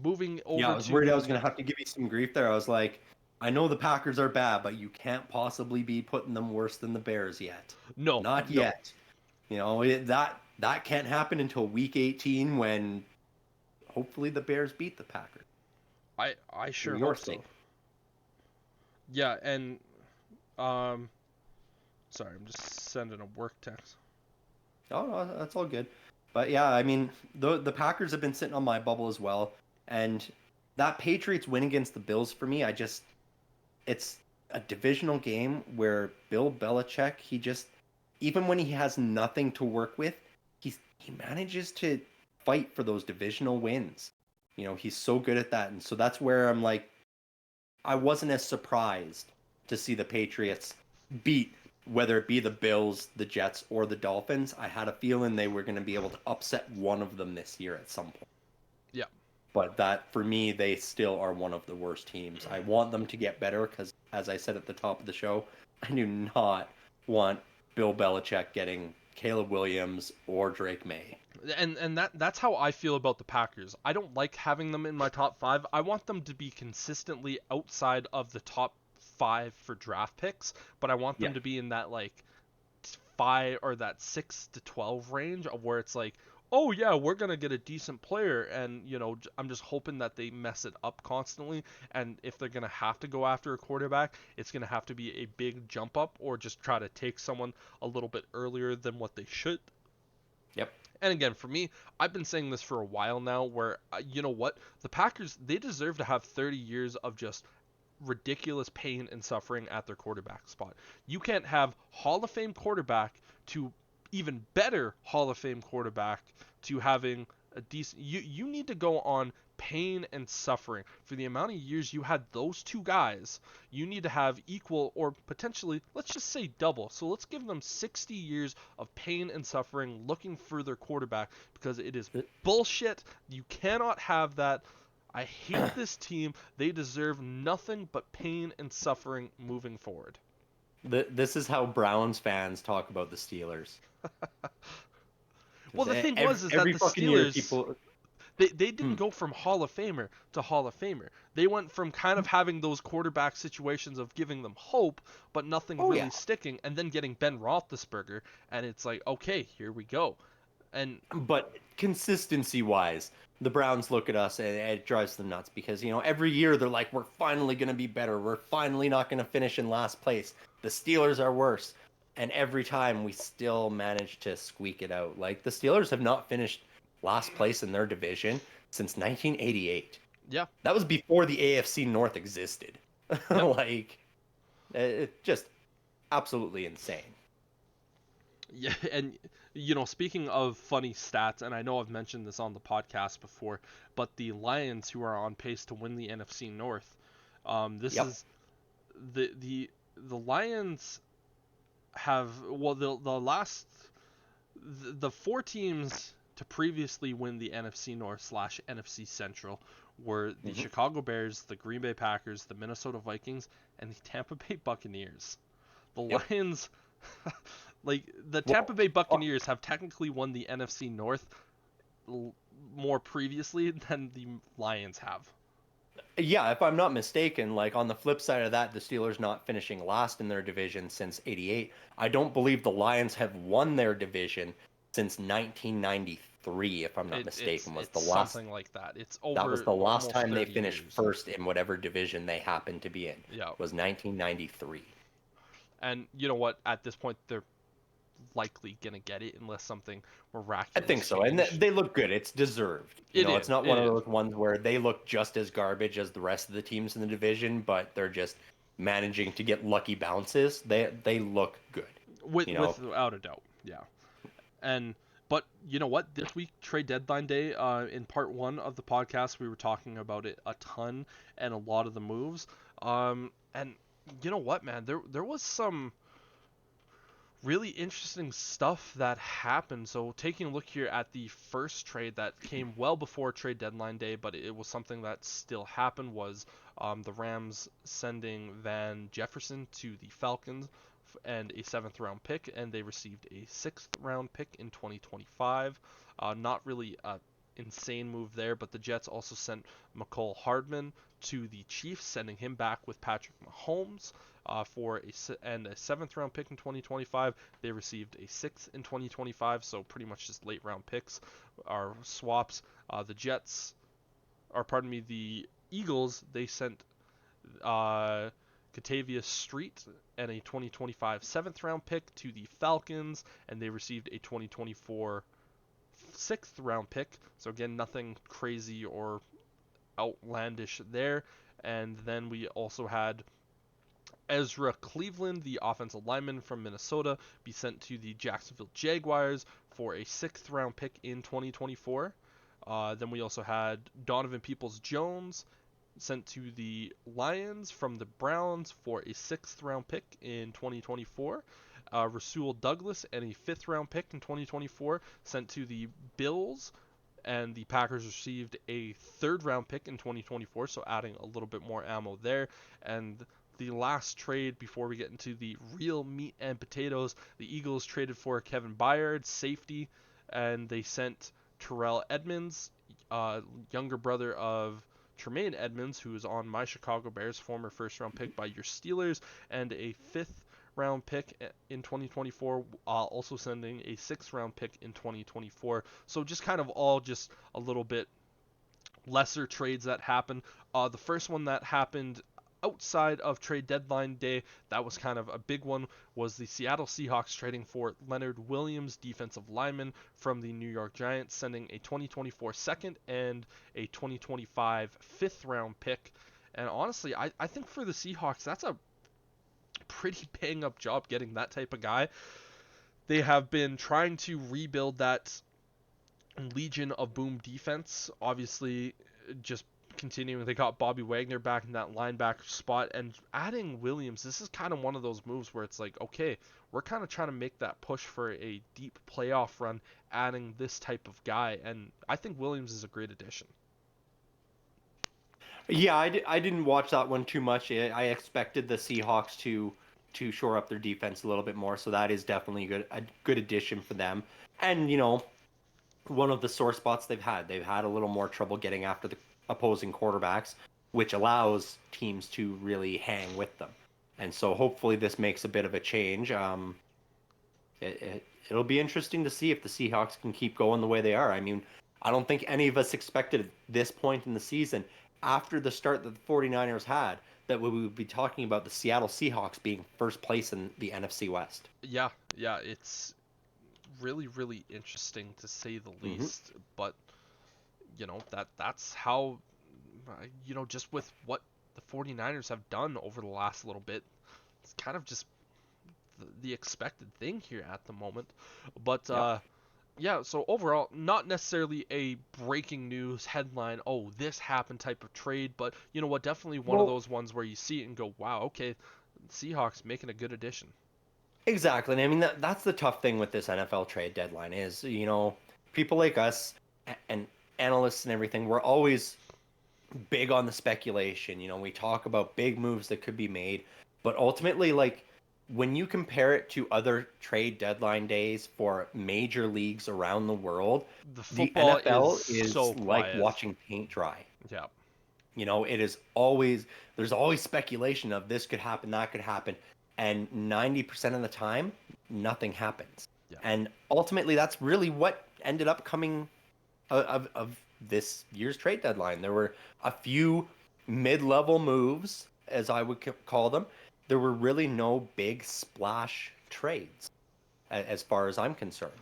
moving Yeah, over I was worried I was to going to have to give you some grief there. I was like, I know the Packers are bad, but you can't possibly be putting them worse than the Bears yet. no, Not no. yet. That can't happen until week 18 when hopefully the Bears beat the Packers I for sure your hope so. sake. Yeah, and um, sorry, I'm just sending a work text. Oh, no, that's all good. But yeah, I mean, the Packers have been sitting on my bubble as well, and that Patriots win against the Bills for me, it's a divisional game where Bill Belichick, he just even when he has nothing to work with, he manages to fight for those divisional wins. He's so good at that, and so that's where I'm like, I wasn't as surprised to see the Patriots beat whether it be the Bills, the Jets, or the Dolphins. I had a feeling they were going to be able to upset one of them this year at some point. Yeah. But that, for me, they still are one of the worst teams. I want them to get better because, as I said at the top of the show, I do not want Bill Belichick getting Caleb Williams or Drake May. And that's how I feel about the Packers. I don't like having them in my top 5. I want them to be consistently outside of the top 5 for draft picks, but I want Yeah. them to be in that like 5 or that 6 to 12 range of where it's like, oh yeah, we're gonna get a decent player, and I'm just hoping that they mess it up constantly, and if they're gonna have to go after a quarterback, it's gonna have to be a big jump up or just try to take someone a little bit earlier than what they should. Yep. And again, for me, I've been saying this for a while now where, you know what? The Packers, they deserve to have 30 years of just ridiculous pain and suffering at their quarterback spot. You can't have Hall of Fame quarterback to even better Hall of Fame quarterback to having a decent. You need to go on pain and suffering for the amount of years you had those two guys. You need to have equal or potentially, let's just say double. So let's give them 60 years of pain and suffering looking for their quarterback because it is bullshit. You cannot have that. I hate this team. They deserve nothing but pain and suffering moving forward. This is how Browns fans talk about the Steelers. Well, the thing Every, is that every the fucking year, Steelers, people. they didn't go from Hall of Famer to Hall of Famer. They went from kind of having those quarterback situations of giving them hope, but nothing Oh really yeah, sticking, and then getting Ben Roethlisberger, and it's like, okay, here we go. And but consistency wise, the Browns look at us and it drives them nuts because every year they're like, we're finally going to be better. We're finally not going to finish in last place. The Steelers are worse, and every time we still manage to squeak it out. Like the Steelers have not finished last place in their division since 1988. yeah, That was before the AFC North existed. yep. Like it just absolutely insane. Yeah, and speaking of funny stats, and I know I've mentioned this on the podcast before, but the Lions, who are on pace to win the NFC North, this Yep. is the Lions have, well, the last the four teams to previously win the NFC North slash NFC Central were the Hmm. Chicago Bears, the Green Bay Packers, the Minnesota Vikings, and the Tampa Bay Buccaneers. The Yep. Lions, like the Tampa Well, Bay Buccaneers, have technically won the NFC North more previously than the Lions have. yeah, if I'm not mistaken, like on the flip side of that, the Steelers not finishing last in their division since '88. I don't believe the Lions have won their division since 1993, if I'm not It's mistaken, was it's the last something like that. It's that was over the last almost time they 30 finished years. first in whatever division they happened to be in. Yeah. Was 1993. And you know what? At this point, they're likely gonna get it unless something I miraculous think so, and changed. they look good. It's deserved. It It's is. not It one of is. those ones where they look just as garbage as the rest of the teams in the division, but they're just managing to get lucky bounces. They look good. With You know, without a doubt. Yeah. And but you know what? This week, trade deadline day. In part one of the podcast, we were talking about it a ton and a lot of the moves. And you know what, man? There was some really interesting stuff that happened. So taking a look here at the first trade that came well before trade deadline day, but it was something that still happened, was the Rams sending Van Jefferson to the Falcons and a seventh round pick, and they received a sixth round pick in 2025. Not really a insane move there. But the Jets also sent McCall Hardman to the Chiefs, sending him back with Patrick Mahomes for a seventh round pick in 2025. They received a sixth in 2025, so pretty much just late round picks are swaps. The Eagles, they sent uh, Katavius Street and a 2025 seventh round pick to the Falcons, and they received a 2024 sixth round pick. So again, nothing crazy or outlandish there. And then we also had Ezra Cleveland, the offensive lineman from Minnesota, be sent to the Jacksonville Jaguars for a sixth round pick in 2024. Then we also had Donovan Peoples Jones sent to the Lions from the Browns for a sixth round pick in 2024. Rasul Douglas and a fifth round pick in 2024 sent to the Bills, and the Packers received a third round pick in 2024, so adding a little bit more ammo there. And the last trade before we get into the real meat and potatoes, the Eagles traded for Kevin Byard, safety, and they sent Terrell Edmonds, younger brother of Tremaine Edmonds, who is on my Chicago Bears, former first round pick by your Steelers, and a fifth round pick in 2024, also sending a sixth round pick in 2024. So just kind of all just a little bit lesser trades that happened. The first one that happened outside of trade deadline day, that was kind of a big one, was the Seattle Seahawks trading for Leonard Williams, defensive lineman from the New York Giants, sending a 2024 second and a 2025 fifth round pick. And honestly, I think for the Seahawks, that's a pretty bang up job getting that type of guy. They have been trying to rebuild that Legion of Boom defense. Obviously, just continuing. They got Bobby Wagner back in that linebacker spot, and adding Williams. This is kind of one of those moves where it's like, okay, we're kind of trying to make that push for a deep playoff run, adding this type of guy, and I think Williams is a great addition. Yeah, I didn't watch that one too much. I expected the Seahawks to shore up their defense a little bit more, so that is definitely a good addition for them. And one of the sore spots they've had a little more trouble getting after the opposing quarterbacks, which allows teams to really hang with them. And so hopefully this makes a bit of a change. It'll be interesting to see if the Seahawks can keep going the way they are. I mean, I don't think any of us expected at this point in the season, after the start that the 49ers had, that we would be talking about the Seattle Seahawks being first place in the NFC West. Yeah, yeah, it's really, really interesting to say the Mm-hmm. least. But that's how just with what the 49ers have done over the last little bit, it's kind of just the expected thing here at the moment. But Yep. yeah, so overall, not necessarily a breaking news headline, oh, this happened type of trade, but you know what, definitely one of Well, those ones where you see it and go, wow, okay, Seahawks making a good addition. exactly. And I mean, that's the tough thing with this NFL trade deadline is, people like us and analysts and everything, we're always big on the speculation. We talk about big moves that could be made, but ultimately, like when you compare it to other trade deadline days for major leagues around the world, The the football is NFL so is like quiet. watching paint dry. Yeah, It is always there's always speculation of this could happen, that could happen, and 90% of the time, nothing happens. yeah. And ultimately, that's really what ended up coming of this year's trade deadline. There were a few mid-level moves, as I would call them. There were really no big splash trades, as far as I'm concerned.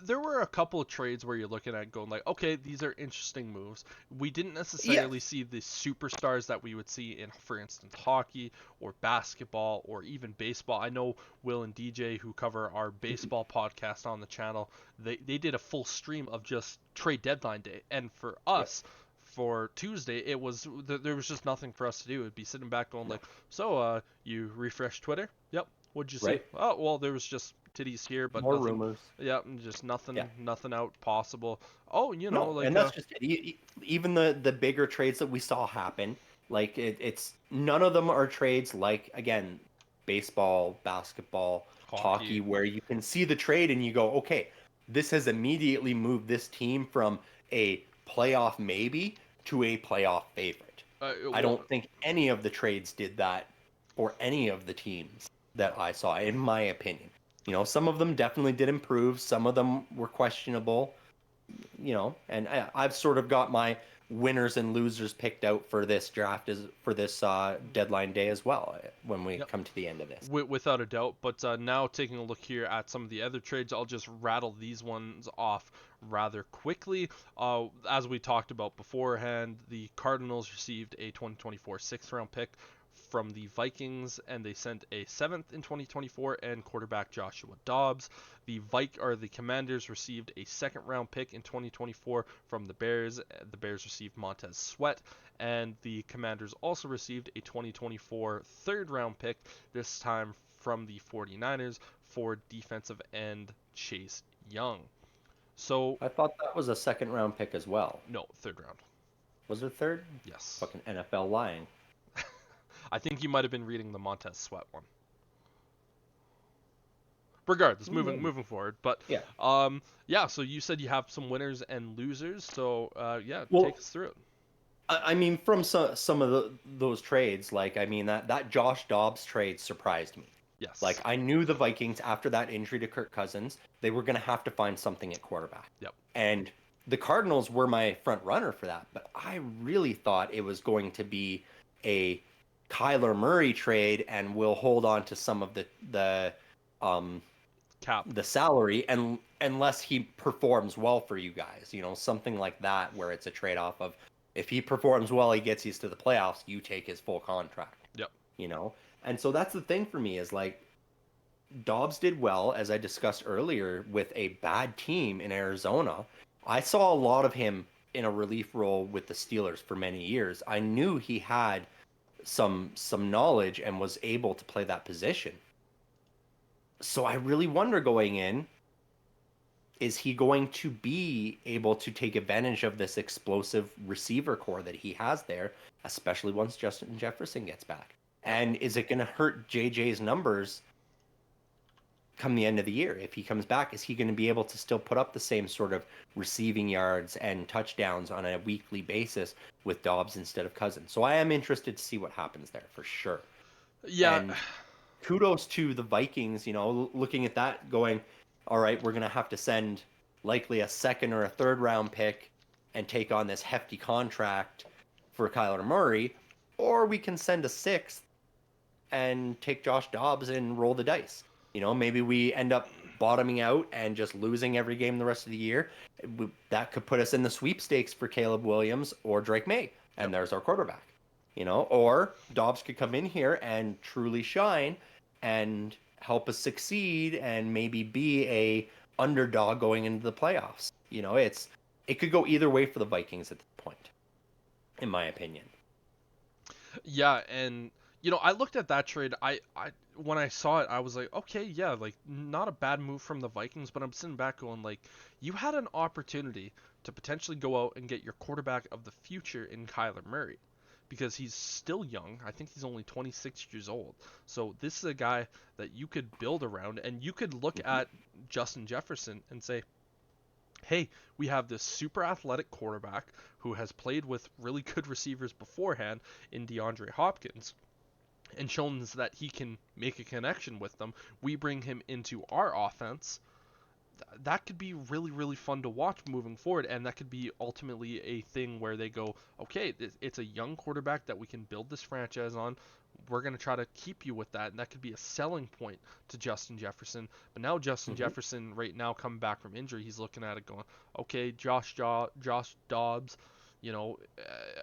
There were a couple of trades where you're looking at going like, okay, these are interesting moves. We didn't Yes. necessarily see the superstars that we would see in, for instance, hockey or basketball or even baseball. I know Will and DJ, who cover our baseball podcast on the channel, they did a full stream of just trade deadline day. And for Yep. us, for Tuesday, there was just nothing for us to do. It'd be sitting back going No. like, so you refresh Twitter? Yep. What'd you see? Right. Oh, well, there was just titties here, but More nothing. rumors. Yeah, just Yeah. nothing out possible. Oh, No, like and that's just it. Even the bigger trades that we saw happen, like it's none of them are trades like again, baseball, basketball, hockey, hockey. where you can see the trade and you go, okay, this has immediately moved this team from a playoff maybe to a playoff favorite. I Well, don't think any of the trades did that for any of the teams that I saw, in my opinion. Some of them definitely did improve. Some of them were questionable. And I've sort of got my winners and losers picked out for this draft as for this deadline day as well when we yep. come to the end of this. Without a doubt. But now taking a look here at some of the other trades, I'll just rattle these ones off rather quickly. As we talked about beforehand, the Cardinals received a 2024 sixth round pick from the Vikings, and they sent a seventh in 2024 and quarterback Joshua Dobbs. The Commanders received a second round pick in 2024 from the Bears. The Bears received Montez Sweat, and the Commanders also received a 2024 third round pick, this time from the 49ers, for defensive end Chase Young. So, I thought that was a second round pick as well. no, third round. Was it third? Yes. Fucking NFL lying. I think you might have been reading the Montez Sweat one. Regardless, Maybe. moving forward, but Yeah. yeah. So you said you have some winners and losers. So yeah, take Well, us through it. I mean, from some of those trades, like I mean that Josh Dobbs trade surprised me. Like Yes. I knew the Vikings after that injury to Kirk Cousins, they were going to have to find something at quarterback. Yep. And the Cardinals were my front runner for that, but I really thought it was going to be a Kyler Murray trade and we'll hold on to some of um Cap. the salary and unless he performs well for you guys, something like that where it's a trade-off of if he performs well, he gets you to the playoffs, you take his full contract, Yep. you know? And so that's the thing for me is like Dobbs did well, as I discussed earlier, with a bad team in Arizona. I saw a lot of him in a relief role with the Steelers for many years. I knew he had some knowledge and was able to play that position. So I really wonder going in, is he going to be able to take advantage of this explosive receiver core that he has there, especially once Justin Jefferson gets back? Yep. And is it going to hurt JJ's numbers come the end of the year? If he comes back, is he going to be able to still put up the same sort of receiving yards and touchdowns on a weekly basis with Dobbs instead of Cousins? So I am interested to see what happens there for sure. Yeah. And kudos to the Vikings, looking at that going, all right, we're going to have to send likely a second or a third round pick and take on this hefty contract for Kyler Murray, or we can send a sixth and take Josh Dobbs and roll the dice. Maybe we end up bottoming out and just losing every game the rest of the year. That could put us in the sweepstakes for Caleb Williams or Drake May, Yep. and there's our quarterback. Or Dobbs could come in here and truly shine and help us succeed and maybe be a underdog going into the playoffs. It could go either way for the Vikings at this point, in my opinion. Yeah, and I looked at that trade. I when I saw it, I was like, okay, yeah, like not a bad move from the Vikings, but I'm sitting back going like, you had an opportunity to potentially go out and get your quarterback of the future in Kyler Murray, because he's still young. I think he's only 26 years old. So this is a guy that you could build around, and you could look Mm-hmm. at Justin Jefferson and say, hey, we have this super athletic quarterback who has played with really good receivers beforehand in DeAndre Hopkins and shown us that he can make a connection with them. We bring him into our offense. That could be really, really fun to watch moving forward, and that could be ultimately a thing where they go, okay, it's a young quarterback that we can build this franchise on. We're going to try to keep you with that, and that could be a selling point to Justin Jefferson. But now Justin Mm-hmm. Jefferson, right now, coming back from injury, he's looking at it going, okay, Josh Dobbs,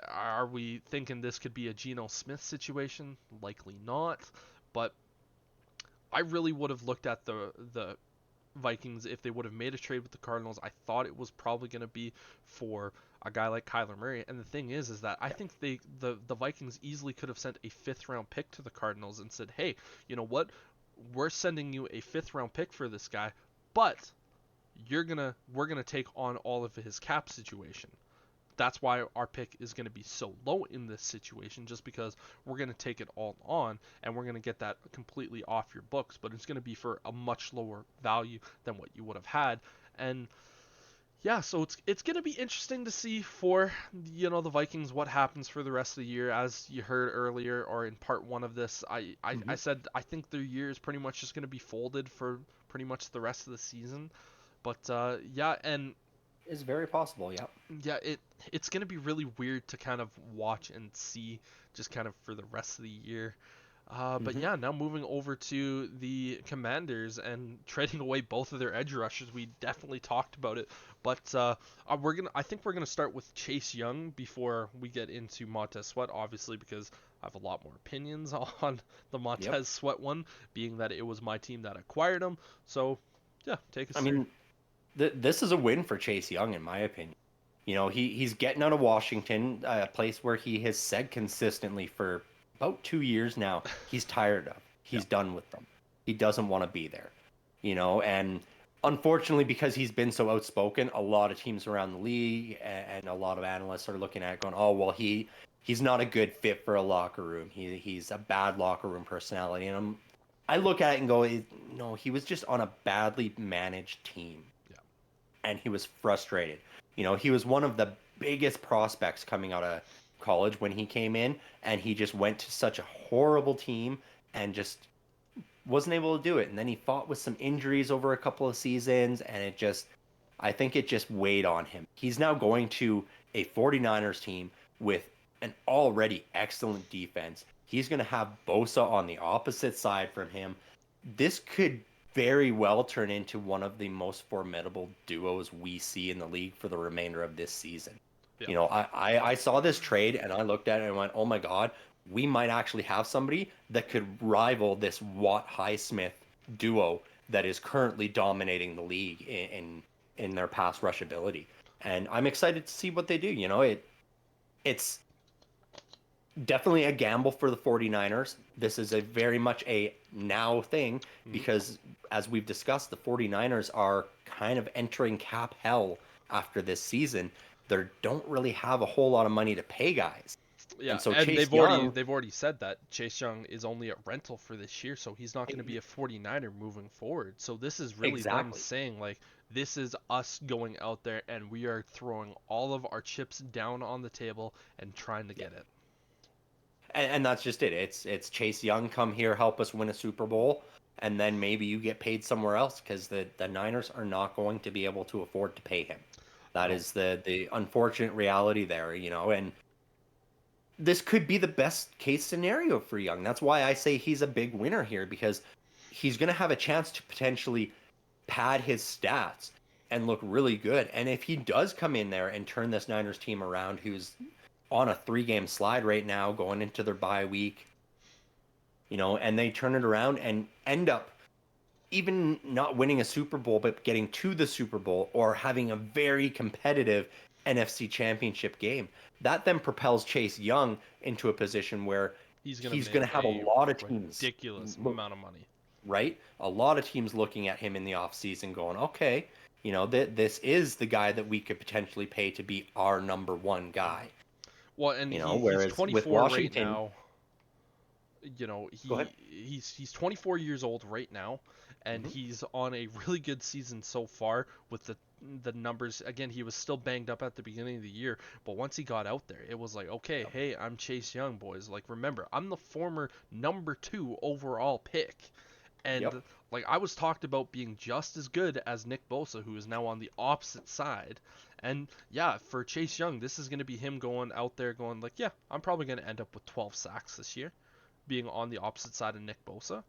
are we thinking this could be a Geno Smith situation? Likely not, but I really would have looked at the Vikings if they would have made a trade with the Cardinals. I thought it was probably going to be for a guy like Kyler Murray. And the thing is that I think the Vikings easily could have sent a fifth round pick to the Cardinals and said, hey, you know what? We're sending you a fifth round pick for this guy, but we're gonna take on all of his cap situation. That's why our pick is going to be so low in this situation, just because we're going to take it all on and we're going to get that completely off your books, but it's going to be for a much lower value than what you would have had. And Yeah, so it's gonna be interesting to see for the Vikings what happens for the rest of the year. As you heard earlier, or in part one of this, I Hmm. said I think their year is pretty much just gonna be folded for pretty much the rest of the season. But yeah, and It's very possible. Yeah. yeah, it's gonna be really weird to kind of watch and see just kind of for the rest of the year. But Hmm. yeah, now moving over to the Commanders and trading away both of their edge rushers, we definitely talked about it. But I think we're gonna start with Chase Young before we get into Montez Sweat, obviously because I have a lot more opinions on the Yep. Montez Sweat one, being that it was my team that acquired him. So yeah, take us I through. mean, this is a win for Chase Young, in my opinion. He's getting out of Washington, a place where he has said consistently for about 2 years now he's tired of. Yeah, He's done with them. He doesn't want to be there. And unfortunately, because he's been so outspoken, a lot of teams around the league and a lot of analysts are looking at it going, oh well, he's not a good fit for a locker room. He's a bad locker room personality. And I look at it and go, no, he was just on a badly managed team yeah, and he was frustrated. He was one of the biggest prospects coming out of college when he came in, and he just went to such a horrible team and just wasn't able to do it. And then he fought with some injuries over a couple of seasons, and I think it just weighed on him. He's now going to a 49ers team with an already excellent defense. He's going to have Bosa on the opposite side from him. This could very well turn into one of the most formidable duos we see in the league for the remainder of this season. yeah. I saw this trade and I looked at it and went, oh my God, we might actually have somebody that could rival this Watt Highsmith duo that is currently dominating the league in their pass rush ability. And I'm excited to see what they do. It's definitely a gamble for the 49ers. This is a very much a now thing Mhm. because as we've discussed, the 49ers are kind of entering cap hell after this season. They don't really have a whole lot of money to pay guys. Yeah, And so and Chase they've already Young, they've already said that Chase Young is only a rental for this year, so he's not going to be a 49er moving forward. So this is really them exactly. saying like this is us going out there and we are throwing all of our chips down on the table and trying to Yeah. get it. And that's just it. It's Chase Young, come here, help us win a Super Bowl, and then maybe you get paid somewhere else because the Niners are not going to be able to afford to pay him. That No. is the unfortunate reality there. And this could be the best case scenario for Young. That's why I say he's a big winner here because he's going to have a chance to potentially pad his stats and look really good. And if he does come in there and turn this Niners team around, who's on a 3 game slide right now, going into their bye week, and they turn it around and end up even not winning a Super Bowl, but getting to the Super Bowl or having a very competitive NFC championship game. That then propels Chase Young into a position where He's going to he's going make to have a a lot of teams ridiculous look, amount of money. right? A lot of teams looking at him in the offseason going, okay, this is the guy that we could potentially pay to be our number one guy. Well, and he's Whereas with 24 right Washington, now. go ahead. He's 24 years old right now, and Hmm. he's on a really good season so far with the numbers. Again, he was still banged up at the beginning of the year, but once he got out there, it was like, okay, Yep. hey, I'm Chase Young, boys. Like, remember, I'm the former number 2 overall pick, Yep. and like I was talked about being just as good as Nick Bosa, who is now on the opposite side. And yeah, for Chase Young, this is going to be him going out there going like, yeah, I'm probably going to end up with 12 sacks this year, being on the opposite side of Nick Bosa.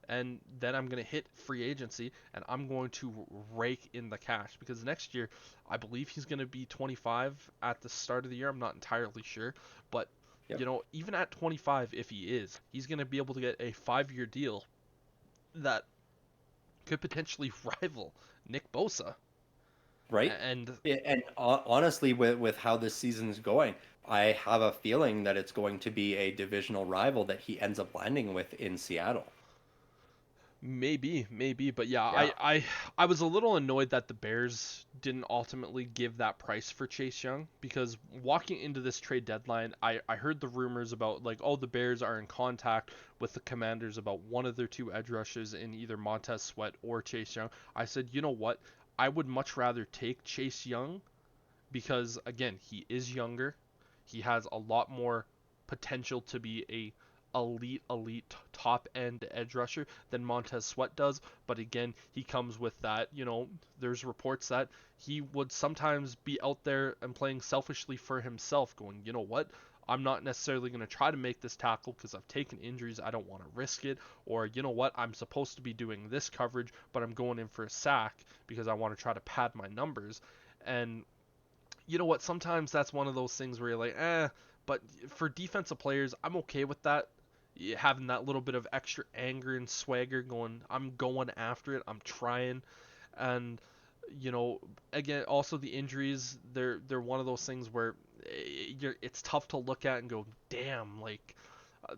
And then I'm going to hit free agency and I'm going to rake in the cash because next year I believe he's going to be 25 at the start of the year. I'm not entirely sure, but Yep. even at 25, if he is, he's going to be able to get a 5-year deal that could potentially rival Nick Bosa. Right? And Yeah, and honestly, with how this season's going, I have a feeling that it's going to be a divisional rival that he ends up landing with in Seattle. maybe, but yeah, Yeah. I was a little annoyed that the Bears didn't ultimately give that price for Chase Young because walking into this trade deadline, I heard the rumors about like, oh, the Bears are in contact with the Commanders about one of their two edge rushers in either Montez Sweat or Chase Young. I said, you know what? I would much rather take Chase Young because again, he is younger. He has a lot more potential to be a elite top end edge rusher than Montez Sweat does, but again, he comes with that, there's reports that he would sometimes be out there and playing selfishly for himself, going, you know what? I'm not necessarily going to try to make this tackle because I've taken injuries. I don't want to risk it. Or, you know what? I'm supposed to be doing this coverage, but I'm going in for a sack because I want to try to pad my numbers. And you know what? Sometimes that's one of those things where you're like, but for defensive players, I'm okay with that. Having that little bit of extra anger and swagger going, I'm going after it, I'm trying. And, you know, again, also the injuries, they're one of those things where it's tough to look at and go, damn, like,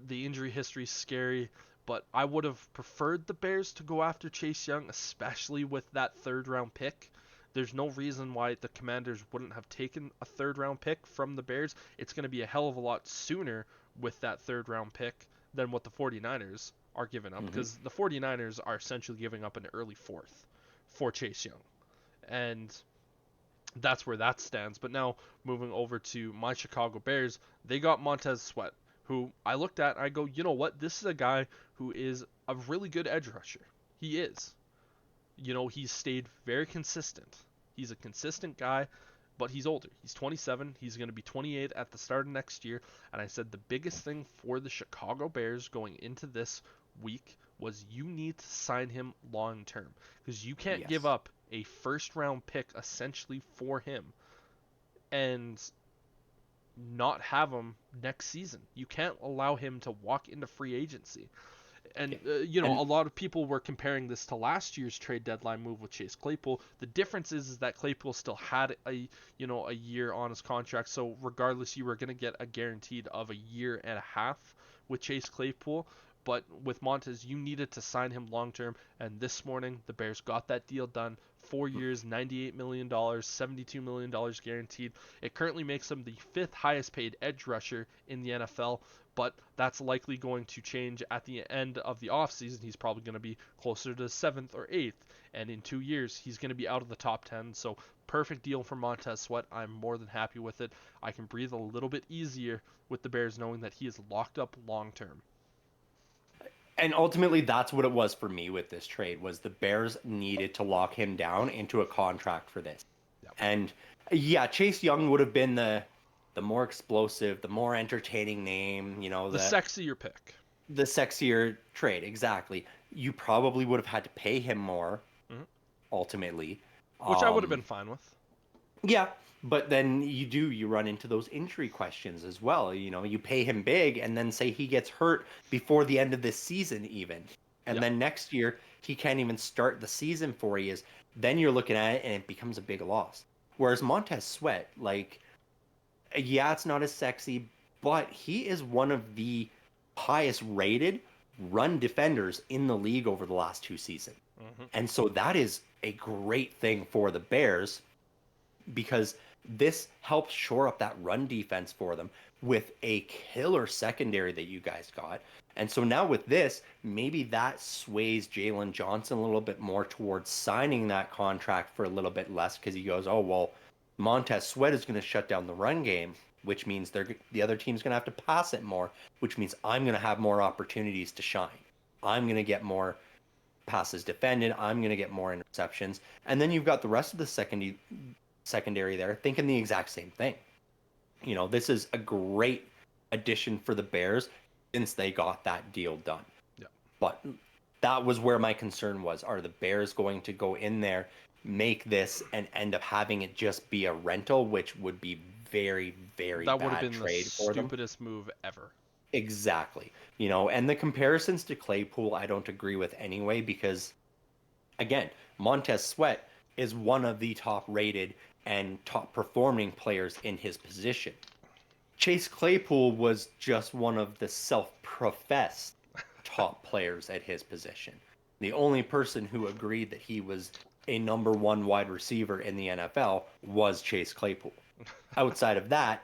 the injury history is scary. But I would have preferred the Bears to go after Chase Young, especially with that third round pick. There's no reason why the Commanders wouldn't have taken a third round pick from the Bears. It's going to be a hell of a lot sooner with that third round pick than what the 49ers are giving up, Hmm. because the 49ers are essentially giving up an early fourth for Chase Young. And that's where that stands. But now moving over to my Chicago Bears, they got Montez Sweat, who I looked at and I go, you know what? This is a guy who is a really good edge rusher. He is. He's stayed very consistent. He's a consistent guy, but he's older. He's 27. He's going to be 28 at the start of next year. And I said the biggest thing for the Chicago Bears going into this week was you need to sign him long term, because you can't give Yes. up a first round pick essentially for him and not have him next season. You can't allow him to walk into free agency. And Yeah. And a lot of people were comparing this to last year's trade deadline move with Chase Claypool. The difference is that Claypool still had a year on his contract, so regardless, you were going to get a guaranteed of a year and a half with Chase Claypool. But with Montez, you needed to sign him long term, and this morning the Bears got that deal done. 4 years, $98 million, $72 million guaranteed. It currently makes him the fifth highest paid edge rusher in the NFL, but that's likely going to change at the end of the offseason. He's probably going to be closer to seventh or eighth, and in 2 years, he's going to be out of the top 10. So, perfect deal for Montez Sweat. I'm more than happy with it. I can breathe a little bit easier with the Bears knowing that he is locked up long term. ultimately that's what it was for me with this trade was the Bears needed to lock him down into a contract for this. Yep. And yeah, Chase Young would have been the more explosive, the more entertaining name, The sexier pick. the sexier trade, exactly. You probably would have had to pay him more Mm-hmm. ultimately. Which I would have Um been fine with. yeah, but then you run into those injury questions as well. You pay him big and then say he gets hurt before the end of this season even. And Yep. then next year he can't even start the season for you. Then you're looking at it and it becomes a big loss. Whereas Montez Sweat, like, yeah, it's not as sexy, but he is one of the highest rated run defenders in the league over the last 2 seasons. Mm-hmm. And so that is a great thing for the Bears because this helps shore up that run defense for them with a killer secondary that you guys got. And so now with this, maybe that sways Jalen Johnson a little bit more towards signing that contract for a little bit less because he goes, oh, well, Montez Sweat is going to shut down the run game, which means the other team's going to have to pass it more, which means I'm going to have more opportunities to shine. I'm going to get more passes defended. I'm going to get more interceptions. And then you've got the rest of the secondary there thinking the exact same thing. This is a great addition for the Bears since they got that deal done. Yeah. But that was where my concern was. Are the Bears going to go in there, make this, and end up having it just be a rental, which would be very, very That would have bad been the trade for them? stupidest move ever. Exactly. And the comparisons to Claypool, I don't agree with anyway, because again, Montez Sweat is one of the top rated and top performing players in his position. Chase Claypool was just one of the self-professed top players at his position. The only person who agreed that he was a number one wide receiver in the NFL was Chase Claypool. Outside of that,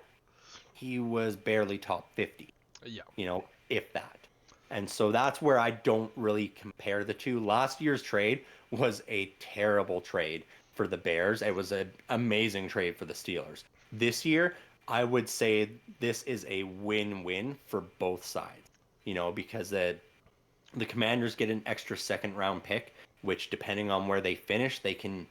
he was barely top 50, Yeah. if that. And so that's where I don't really compare the two. Last year's trade was a terrible trade for the Bears. It was an amazing trade for the Steelers. This year, I would say this is a win-win for both sides. Because the Commanders get an extra second round pick, which depending on where they finish, they can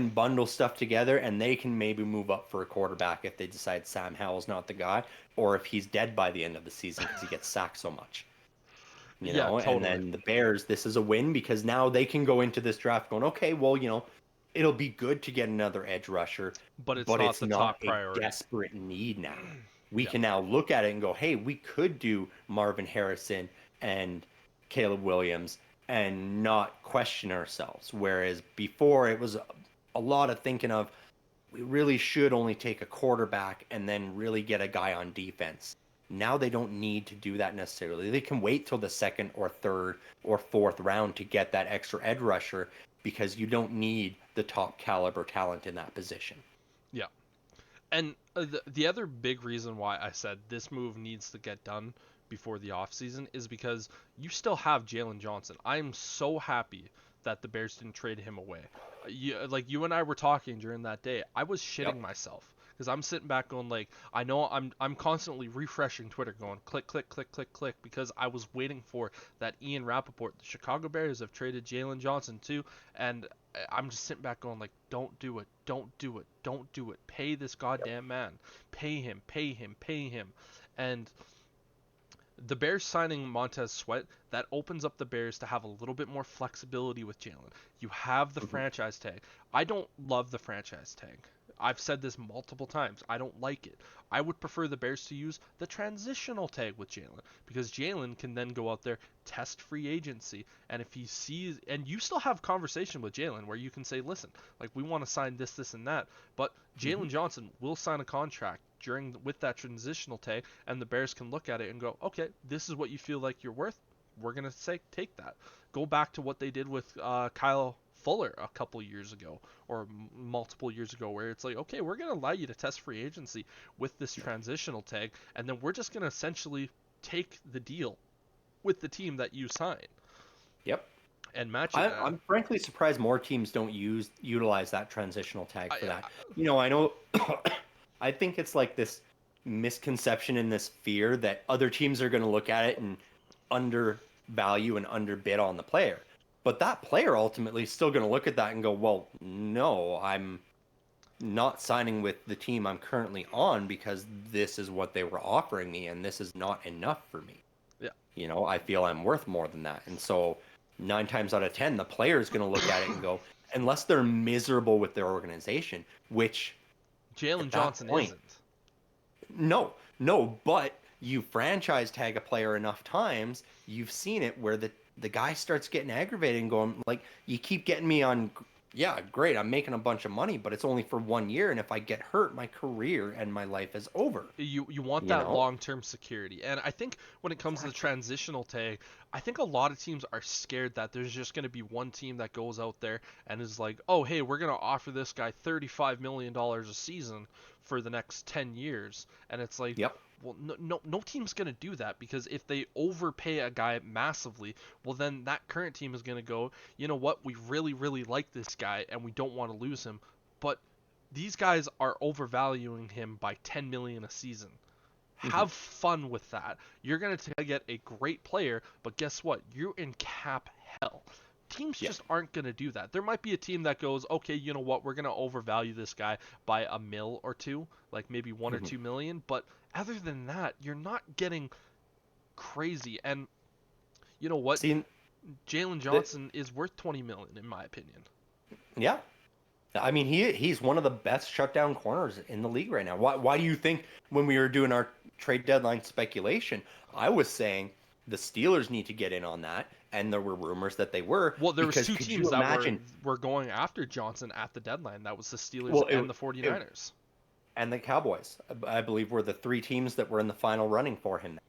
bundle stuff together and they can maybe move up for a quarterback if they decide Sam Howell's not the guy, or if he's dead by the end of the season because he gets sacked so much. Yeah, And totally. then the Bears, this is a win because now they can go into this draft going, okay, well, it'll be good to get another edge rusher, But it's but not it's the not top a priority. desperate need now. We Yeah. can now look at it and go, hey, we could do Marvin Harrison and Caleb Williams and not question ourselves. Whereas before it was a lot of thinking of, we really should only take a quarterback and then really get a guy on defense. Now they don't need to do that necessarily. They can wait till the second or third or fourth round to get that extra edge rusher because you don't need the top caliber talent in that position. Yeah. And the other big reason why I said this move needs to get done before the offseason is because you still have Jalen Johnson. I'm so happy that the Bears didn't trade him away. Like you and I were talking during that day, I was shitting Yep. myself because I'm sitting back going like, I know I'm constantly refreshing Twitter going click click click click click because I was waiting for that Ian Rappaport. The Chicago Bears have traded Jalen Johnson too, and I'm just sitting back going like, don't do it, don't do it, don't do it. Pay this Yep. goddamn man. Pay him, pay him, pay him. And the Bears signing Montez Sweat, that opens up the Bears to have a little bit more flexibility with Jalen. You have the Mhm. franchise tag. I don't love the franchise tag. I've said this multiple times. I don't like it. I would prefer the Bears to use the transitional tag with Jalen because Jalen can then go out there, test free agency, and if he sees, and you still have conversation with Jalen where you can say, listen, like we want to sign this, this, and that, but Mhm. Jalen Johnson will sign a contract during with that transitional tag, and the Bears can look at it and go, okay, this is what you feel like you're worth. We're gonna say take that. Go back to what they did with Kyle Fuller a couple years ago or multiple years ago, where it's like, okay, we're gonna allow you to test free agency with this transitional tag, and then we're just gonna essentially take the deal with the team that you sign Yep. and match it. I'm frankly surprised more teams don't utilize that transitional tag I, for that. I, I know I think it's like this misconception and this fear that other teams are going to look at it and undervalue and underbid on the player. But that player ultimately is still going to look at that and go, "Well, no, I'm not signing with the team I'm currently on because this is what they were offering me and this is not enough for me." yeah. I feel I'm worth more than that. And so 9 times out of 10, the player is going to look at it and go, unless they're miserable with their organization, which Jalen at that Johnson point, isn't. no, no, but you franchise tag a player enough times, you've seen it where the guy starts getting aggravated and going like, you keep getting me on, yeah, great, I'm making a bunch of money, but it's only for 1 year, and if I get hurt, my career and my life is over. You want You that know? long-term security. And I think when it comes to the Exactly. transitional tag, I think a lot of teams are scared that there's just going to be one team that goes out there and is like, "Oh, hey, we're going to offer this guy $35 million a season for the next 10 years." And it's like, Yep. well, no team's going to do that because if they overpay a guy massively, well, then that current team is going to go, "You know what? We really, really like this guy and we don't want to lose him." But these guys are overvaluing him by 10 million a season. Hmm. Have fun with that. You're going to get a great player, but guess what? You're in cap hell. Teams Yep. just aren't going to do that. There might be a team that goes, okay, you know what? We're going to overvalue this guy by a mil or two, like maybe 1 or 2 million. But other than that, you're not getting crazy. And you know what? See, Jalen the, Johnson is worth 20 million, in my opinion. yeah, I mean, he's one of the best shutdown corners in the league right now. Why do you think when we were doing our trade deadline speculation, I was saying the Steelers need to get in on that, and there were rumors that they were Well, there was because two could teams you that were imagine? were going after Johnson at the deadline. That was the Steelers Well, and the it 49ers. and the Cowboys, I believe, were the three teams that were in the final running for him.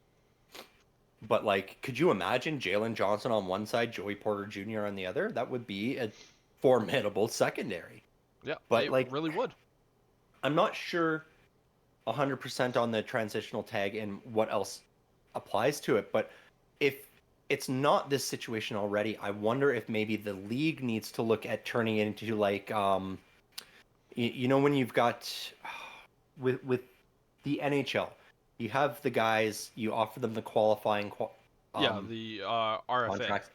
But like, could you imagine Jalen Johnson on one side, Joey Porter Jr. on the other? That would be a formidable secondary. Yeah, But it like, really would. I'm not sure 100% on the transitional tag and what else applies to it. But if it's not this situation already. I wonder if maybe the league needs to look at turning it into like you know when you've got with the NHL, you have the guys, you offer them the Yeah, um the RFA, contracts.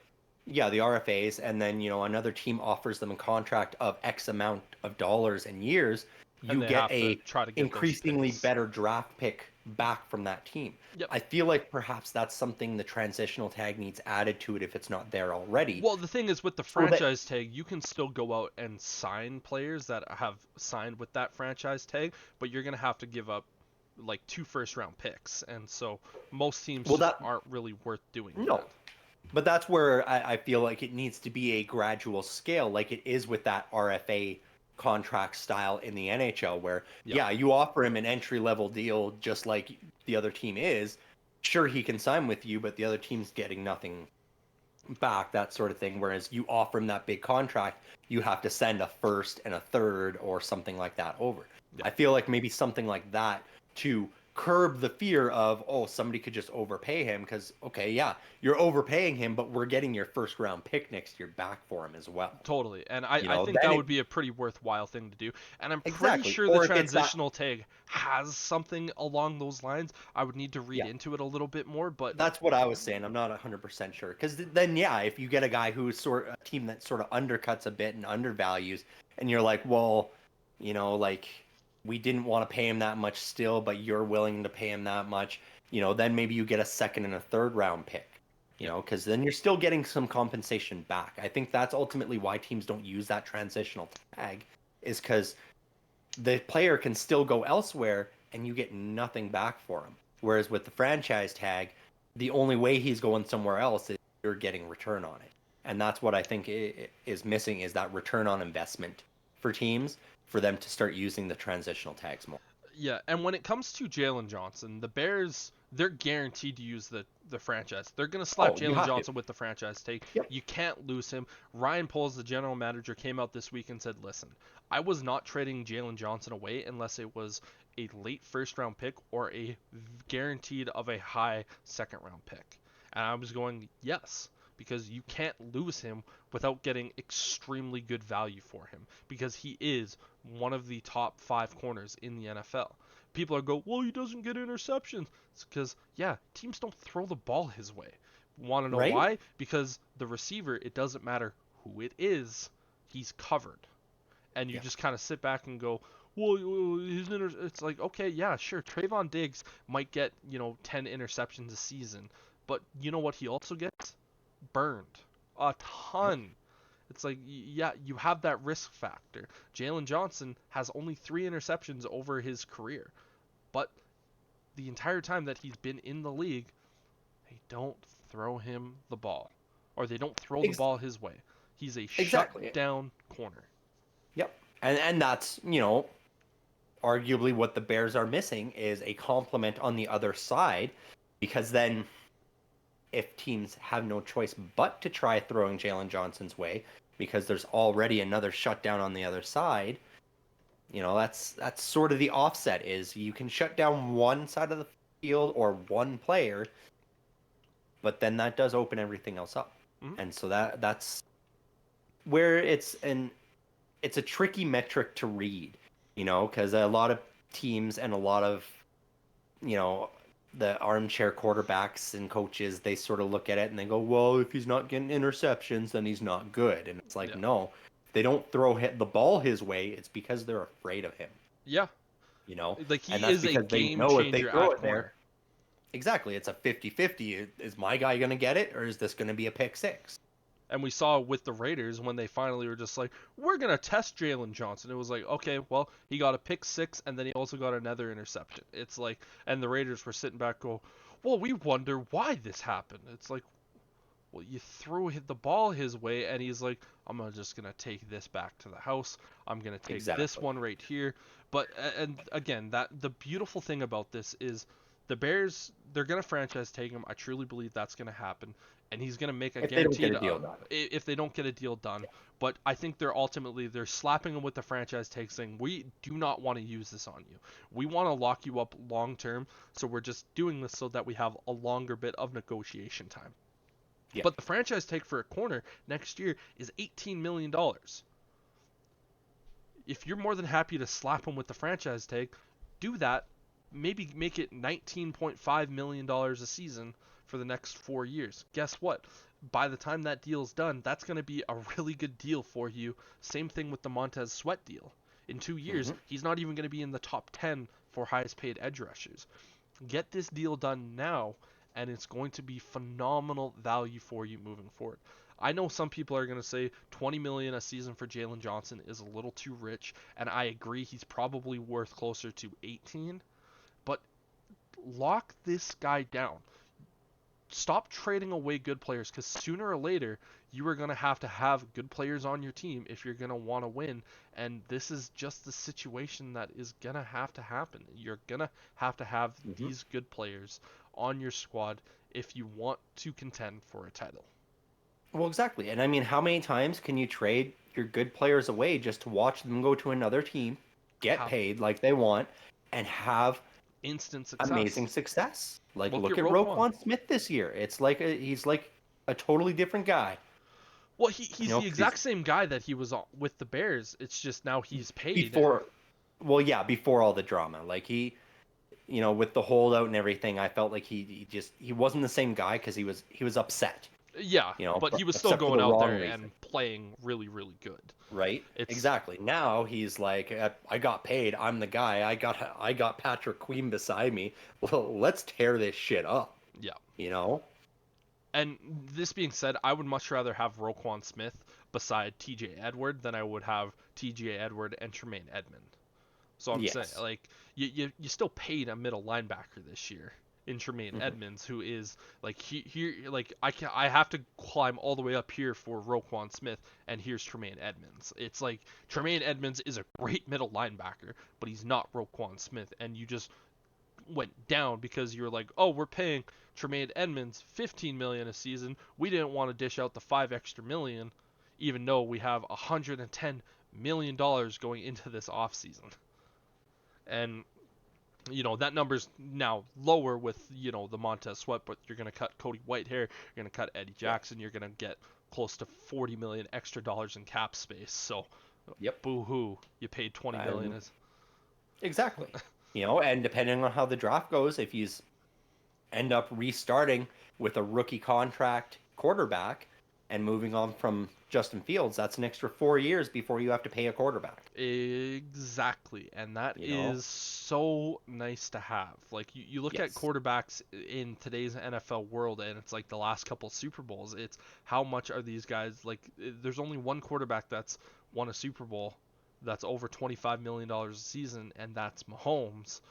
Yeah, the RFAs, and then another team offers them a contract of X amount of dollars and years. and You they get have to a try to get those increasingly picks. better draft pick back from that team. Yep. I feel like perhaps that's something the transitional tag needs added to it if it's not there already. Well, the thing is with the So that franchise tag, you can still go out and sign players that have signed with that franchise tag, but you're gonna have to give up like 2 first round picks, and so most teams well just that aren't really worth doing no, that. but that's where I feel like it needs to be a gradual scale, like it is with that RFA contract style in the NHL, where, Yep. yeah, you offer him an entry level deal just like the other team is. Sure, he can sign with you, but the other team's getting nothing back, that sort of thing. Whereas you offer him that big contract, you have to send a first and a third or something like that over. Yep. I feel like maybe something like that to curb the fear of, oh, somebody could just overpay him, because, okay, yeah, you're overpaying him, but we're getting your first round pick next year back for him as well. Totally. And I think Then that it would be a pretty worthwhile thing to do. And I'm pretty exactly. sure the Or if it's that, transitional tag has something along those lines. I would need to read yeah, into it a little bit more, but that's what I was saying. I'm not 100% sure. Because then, yeah, if you get a guy who's a team that sort of undercuts a bit and undervalues, and you're like, well, like we didn't want to pay him that much still, but you're willing to pay him that much, then maybe you get a second and a third round pick, yeah. because then you're still getting some compensation back. I think that's ultimately why teams don't use that transitional tag, is because the player can still go elsewhere and you get nothing back for him. Whereas with the franchise tag, the only way he's going somewhere else is you're getting return on it. And that's what I think is missing, is that return on investment for teams, for them to start using the transitional tags more. Yeah, and when it comes to Jalen Johnson, the Bears, they're guaranteed to use the franchise. They're gonna slap Oh, you Jalen have to. Johnson with the franchise tag. Yep. You can't lose him. Ryan Poles, the general manager, came out this week and said, "Listen, I was not trading Jalen Johnson away unless it was a late first round pick or a guaranteed of a high second round pick." And I was going, "Yes." Because you can't lose him without getting extremely good value for him, because he is one of the top 5 corners in the NFL. People are go, well, he doesn't get interceptions. It's because, yeah, teams don't throw the ball his way. Want to know Right? why? Because the receiver, it doesn't matter who it is, he's covered. And you Yeah. just kind of sit back and go, well, it's like, okay, yeah, sure. Trayvon Diggs might get, 10 interceptions a season. But you know what he also gets? Burned. A Yep. ton. It's like, yeah, you have that risk factor. Jalen Johnson has only 3 interceptions over his career, but the entire time that he's been in the league, they don't throw him the ball, or they don't throw the Ex- ball his way. He's a exactly. shutdown corner. Yep. And that's, arguably what the Bears are missing, is a complement on the other side, because then if teams have no choice but to try throwing Jalen Johnson's way, because there's already another shutdown on the other side, that's sort of the offset, is you can shut down one side of the field or one player, but then that does open everything else up. Mm-hmm. And so that's where it's a tricky metric to read, because a lot of teams and a lot of, you know, the armchair quarterbacks and coaches, they sort of look at it and they go, well, if he's not getting interceptions, then he's not good. And it's like, Yeah. no, if they don't throw the ball his way, it's because they're afraid of him, Yeah. you know? Like, And he that's is a because they game know if they changer throw at it there, corner. exactly, it's a 50-50. Is my guy going to get it, or is this going to be a pick six? And we saw with the Raiders when they finally were just like, we're going to test Jalen Johnson. It was like, okay, well, he got a pick six and then he also got another interception. It's like, and the Raiders were sitting back go, well, we wonder why this happened. It's like, well, you threw the ball his way and he's like, just going to take this back to the house. I'm going to take this Exactly. one right here. But, and again, that the beautiful thing about this is the Bears, they're going to franchise tag him. I truly believe that's going to happen. And he's going to make a If they don't get guaranteed a deal done. if they don't get a deal done. Yeah. But I think they're slapping him with the franchise tag, saying we do not want to use this on you. We want to lock you up long term. So we're just doing this so that we have a longer bit of negotiation time. Yeah. But the franchise tag for a corner next year is $18 million. If you're more than happy to slap him with the franchise tag, do that. Maybe make it $19.5 million a season for the next 4 years. Guess what? By the time that deal's done, that's going to be a really good deal for you. Same thing with the Montez Sweat deal. In 2 years, Hmm. he's not even going to be in the top 10 for highest paid edge rushers. Get this deal done now, and it's going to be phenomenal value for you moving forward. I know some people are going to say 20 million a season for Jalen Johnson is a little too rich, and I agree he's probably worth closer to 18, but lock this guy down. Stop trading away good players, because sooner or later you are going to have good players on your team if you're going to want to win, and this is just the situation that is going to have to happen. You're going to have Hmm. these good players on your squad if you want to contend for a title. Well, exactly. And I mean, how many times can you trade your good players away just to watch them go to another team, get Have paid like they want, and have instant success. amazing success? Like, Look at look at Roquan. Roquan Smith this year. It's like he's like a totally different guy. Well, You he's know, the 'cause he's exact same guy that he was with the Bears. It's just now he's paid. before, well, yeah, before all the drama. Like with the holdout and everything, I felt like he wasn't the same guy because he was upset. Yeah, but he was still Upset for going the out wrong there reason. and playing really, really good. Right? It's Exactly. Now he's like, I got paid. I'm the guy. I got Patrick Queen beside me. Well, let's tear this shit up. yeah. You know? And this being said, I would much rather have Roquan Smith beside T.J. Edward than I would have T.J. Edward and Tremaine Edmond. So I'm saying, Yes. like, you still paid a middle linebacker this year in Tremaine Hmm. Edmonds, who is like like I have to climb all the way up here for Roquan Smith, and here's Tremaine Edmonds. It's like Tremaine Edmonds is a great middle linebacker, but he's not Roquan Smith, and you just went down because you were like, oh, we're paying Tremaine Edmonds 15 million a season. We didn't want to dish out the 5 extra million, even though we have 110 million dollars going into this offseason. And that number's now lower with the Montez Sweat, but you're gonna cut Cody Whitehair, you're gonna cut Eddie Yeah. Jackson, you're gonna get close to 40 million extra dollars in cap space. So, Yep. boo hoo, you paid 20 million. And exactly. And depending on how the draft goes, if you end up restarting with a rookie contract quarterback and moving on from Justin Fields, that's an extra 4 years before you have to pay a quarterback. Exactly, and that You know? is so nice to have. Like you look at Yes. quarterbacks in today's NFL world, and it's like the last couple Super Bowls. It's how much are these guys like? There's only one quarterback that's won a Super Bowl that's over $25 million a season, and that's Mahomes.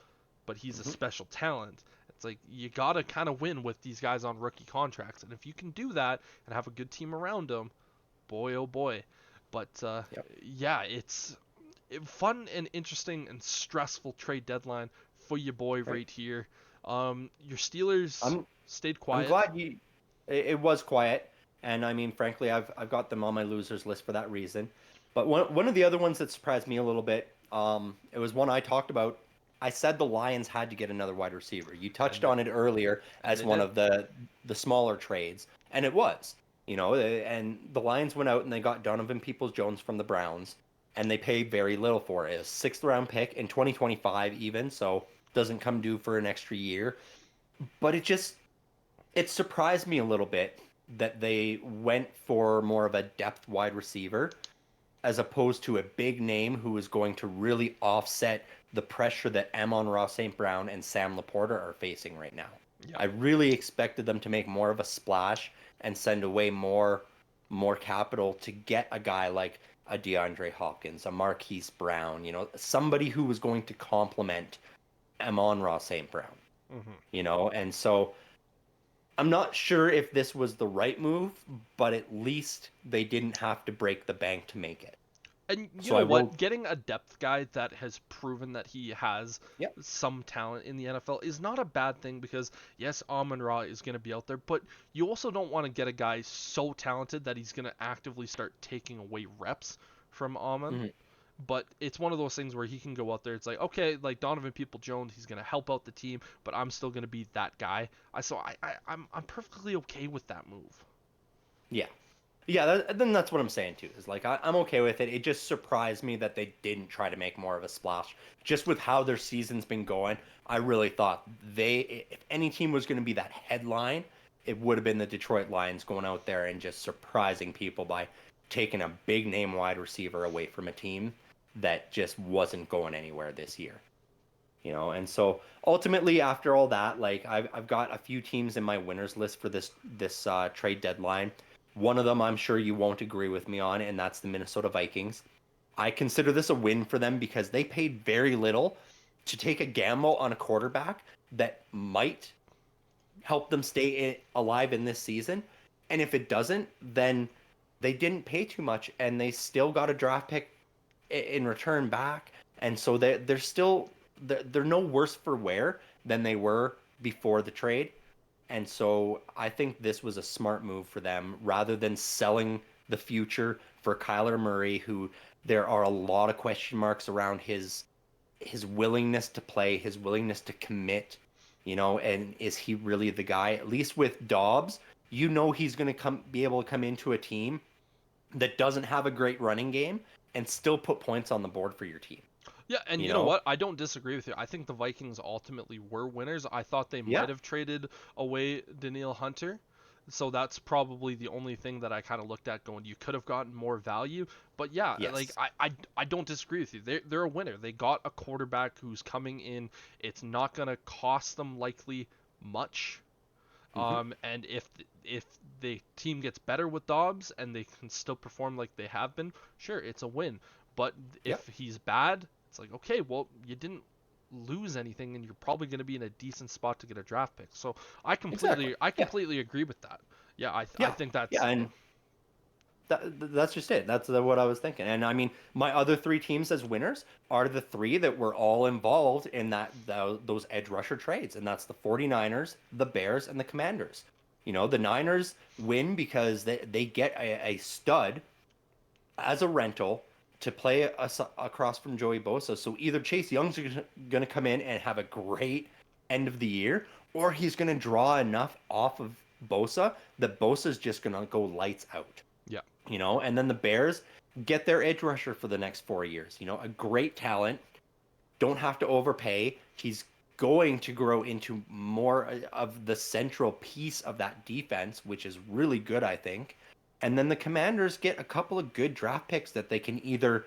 But he's a Hmm. special talent. It's like you gotta kind of win with these guys on rookie contracts, and if you can do that and have a good team around them, boy oh boy. But Yep. yeah, it's fun and interesting and stressful trade deadline for your boy Right. right here. Your Steelers I'm stayed I'm quiet. glad it was quiet, and I mean, frankly, I've got them on my losers list for that reason. But one of the other ones that surprised me a little bit, it was one I talked about. I said the Lions had to get another wide receiver. You touched And on it earlier and as they one did. of the smaller trades, and it was. And the Lions went out and they got Donovan Peoples-Jones from the Browns, and they paid very little for it. A sixth round pick in 2025 even, so doesn't come due for an extra year. But it surprised me a little bit that they went for more of a depth wide receiver as opposed to a big name who is going to really offset the pressure that Amon-Ra St. Brown and Sam Laporta are facing right now. Yeah. I really expected them to make more of a splash and send away more capital to get a guy like a DeAndre Hopkins, a Marquise Brown, somebody who was going to complement Amon-Ra St. Brown, Hmm. and so I'm not sure if this was the right move, but at least they didn't have to break the bank to make it. And you So know I what? will. Getting a depth guy that has proven that he has Yep. some talent in the NFL is not a bad thing because, yes, Amon Ra is going to be out there, but you also don't want to get a guy so talented that he's going to actively start taking away reps from Amon. Mhm. But it's one of those things where he can go out there. It's like, okay, like Donovan People-Jones, he's going to help out the team, but I'm still going to be that guy. I'm perfectly okay with that move. Yeah. Yeah, then that's what I'm saying too. Is like I'm okay with it. It just surprised me that they didn't try to make more of a splash. Just with how their season's been going, I really thought if any team was going to be that headline, it would have been the Detroit Lions going out there and just surprising people by taking a big name wide receiver away from a team that just wasn't going anywhere this year. And so ultimately after all that, like I've got a few teams in my winners list for this trade deadline. One of them I'm sure you won't agree with me on, and that's the Minnesota Vikings. I consider this a win for them because they paid very little to take a gamble on a quarterback that might help them stay alive in this season. And if it doesn't, then they didn't pay too much and they still got a draft pick in return back. And so they're still they're no worse for wear than they were before the trade. And so I think this was a smart move for them rather than selling the future for Kyler Murray, who there are a lot of question marks around his willingness to play, his willingness to commit, and is he really the guy? At least with Dobbs, he's going to be able to come into a team that doesn't have a great running game and still put points on the board for your team, Yeah, and you you know know? what? I don't disagree with you. I think the Vikings ultimately were winners. I thought they might Yeah. have traded away Daniil Hunter. So that's probably the only thing that I kind of looked at going, you could have gotten more value. But yeah, like Yes. I don't disagree with you. They're a winner. They got a quarterback who's coming in. It's not going to cost them likely much. Hmm. And if the team gets better with Dobbs and they can still perform like they have been, sure, it's a win. But Yep. if he's bad, it's like, okay, well, you didn't lose anything, and you're probably going to be in a decent spot to get a draft pick. So Exactly. I Yeah. completely agree with that. Yeah, I Yeah. think Yeah. that's And that's just it. That's what I was thinking. And I mean, my other three teams as winners are the three that were all involved in those edge rusher trades. And that's the 49ers, the Bears, and the Commanders. The Niners win because they get a stud as a rental to play across from Joey Bosa. So either Chase Young's going to come in and have a great end of the year, or he's going to draw enough off of Bosa that Bosa's just going to go lights out. yeah, And then the Bears get their edge rusher for the next 4 years. A great talent, don't have to overpay. He's going to grow into more of the central piece of that defense, which is really good, I think. And then the Commanders get a couple of good draft picks that they can either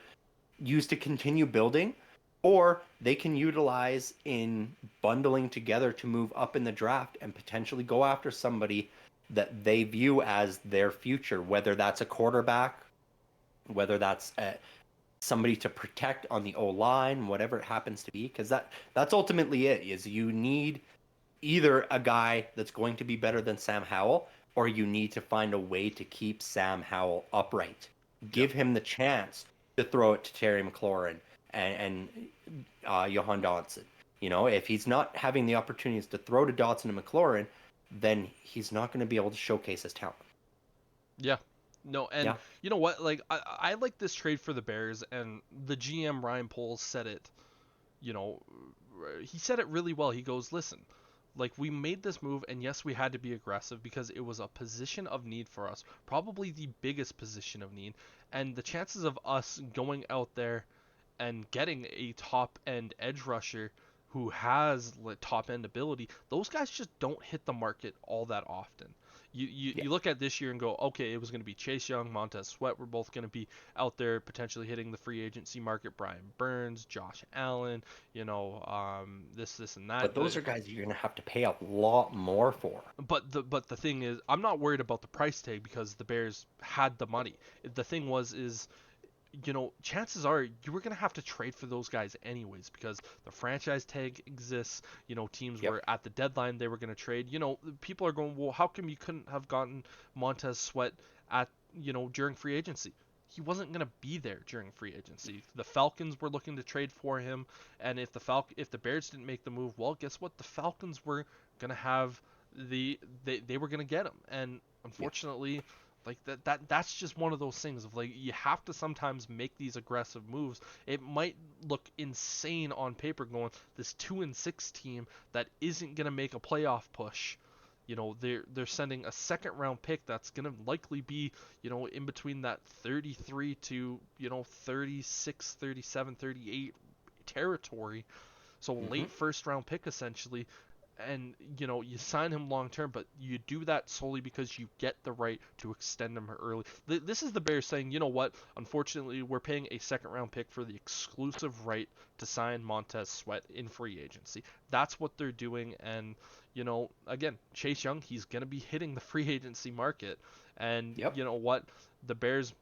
use to continue building or they can utilize in bundling together to move up in the draft and potentially go after somebody that they view as their future, whether that's a quarterback, whether that's somebody to protect on the O line, whatever it happens to be, because that's ultimately it. Is you need either a guy that's going to be better than Sam Howell, or you need to find a way to keep Sam Howell upright. yeah. Give him the chance to throw it to Terry McLaurin and Johan Dotson. If he's not having the opportunities to throw to Dotson and McLaurin, then he's not going to be able to showcase his talent. Yeah. No, and Yeah. you know what? Like I like this trade for the Bears, and the GM Ryan Poles said it. You know, he said it really well. He goes, "Listen, like we made this move, and yes, we had to be aggressive because it was a position of need for us, probably the biggest position of need, and the chances of us going out there and getting a top end edge rusher who has top end ability, those guys just don't hit the market all that often. Yeah. You look at this year and go, okay, it was going to be Chase Young, Montez Sweat. We're both going to be out there potentially hitting the free agency market. Brian Burns, Josh Allen, this and that. But those are guys you're going to have to pay a lot more for. But the thing is, I'm not worried about the price tag because the Bears had the money. The thing was is chances are you were going to have to trade for those guys anyways because the franchise tag exists. Teams Yep. were at the deadline, they were going to trade. People are going, well, how come you couldn't have gotten Montez Sweat at, during free agency? He wasn't going to be there during free agency. The Falcons were looking to trade for him, and if the Bears didn't make the move, well, guess what? The Falcons were going to have they were going to get him. And Yeah. unfortunately, like that's just one of those things of like you have to sometimes make these aggressive moves. It might look insane on paper going this 2-6 team that isn't going to make a playoff push, they're sending a second round pick that's going to likely be, in between that 33 to, 36, 37, 38 territory. So Hmm. late first round pick essentially, and you sign him long term, but you do that solely because you get the right to extend him early. This is the Bears saying, you know what? Unfortunately, we're paying a second round pick for the exclusive right to sign Montez Sweat in free agency. That's what they're doing, and again, Chase Young, he's gonna be hitting the free agency market, and Yep. you know what? The Bears,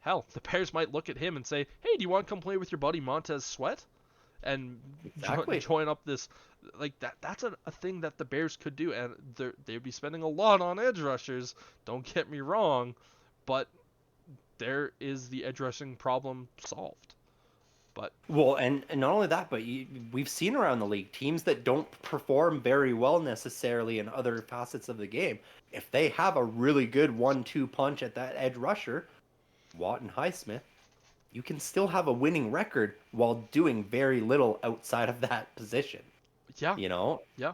hell, the Bears might look at him and say, hey, do you want to come play with your buddy Montez Sweat? And Exactly. join up this, like that's a thing that the Bears could do, and they'd be spending a lot on edge rushers, don't get me wrong, but there is the edge rushing problem solved. But Well, and not only that, but we've seen around the league teams that don't perform very well necessarily in other facets of the game. If they have a really good 1-2 punch at that edge rusher, Watt and Highsmith, you can still have a winning record while doing very little outside of that position. yeah, You know, yeah,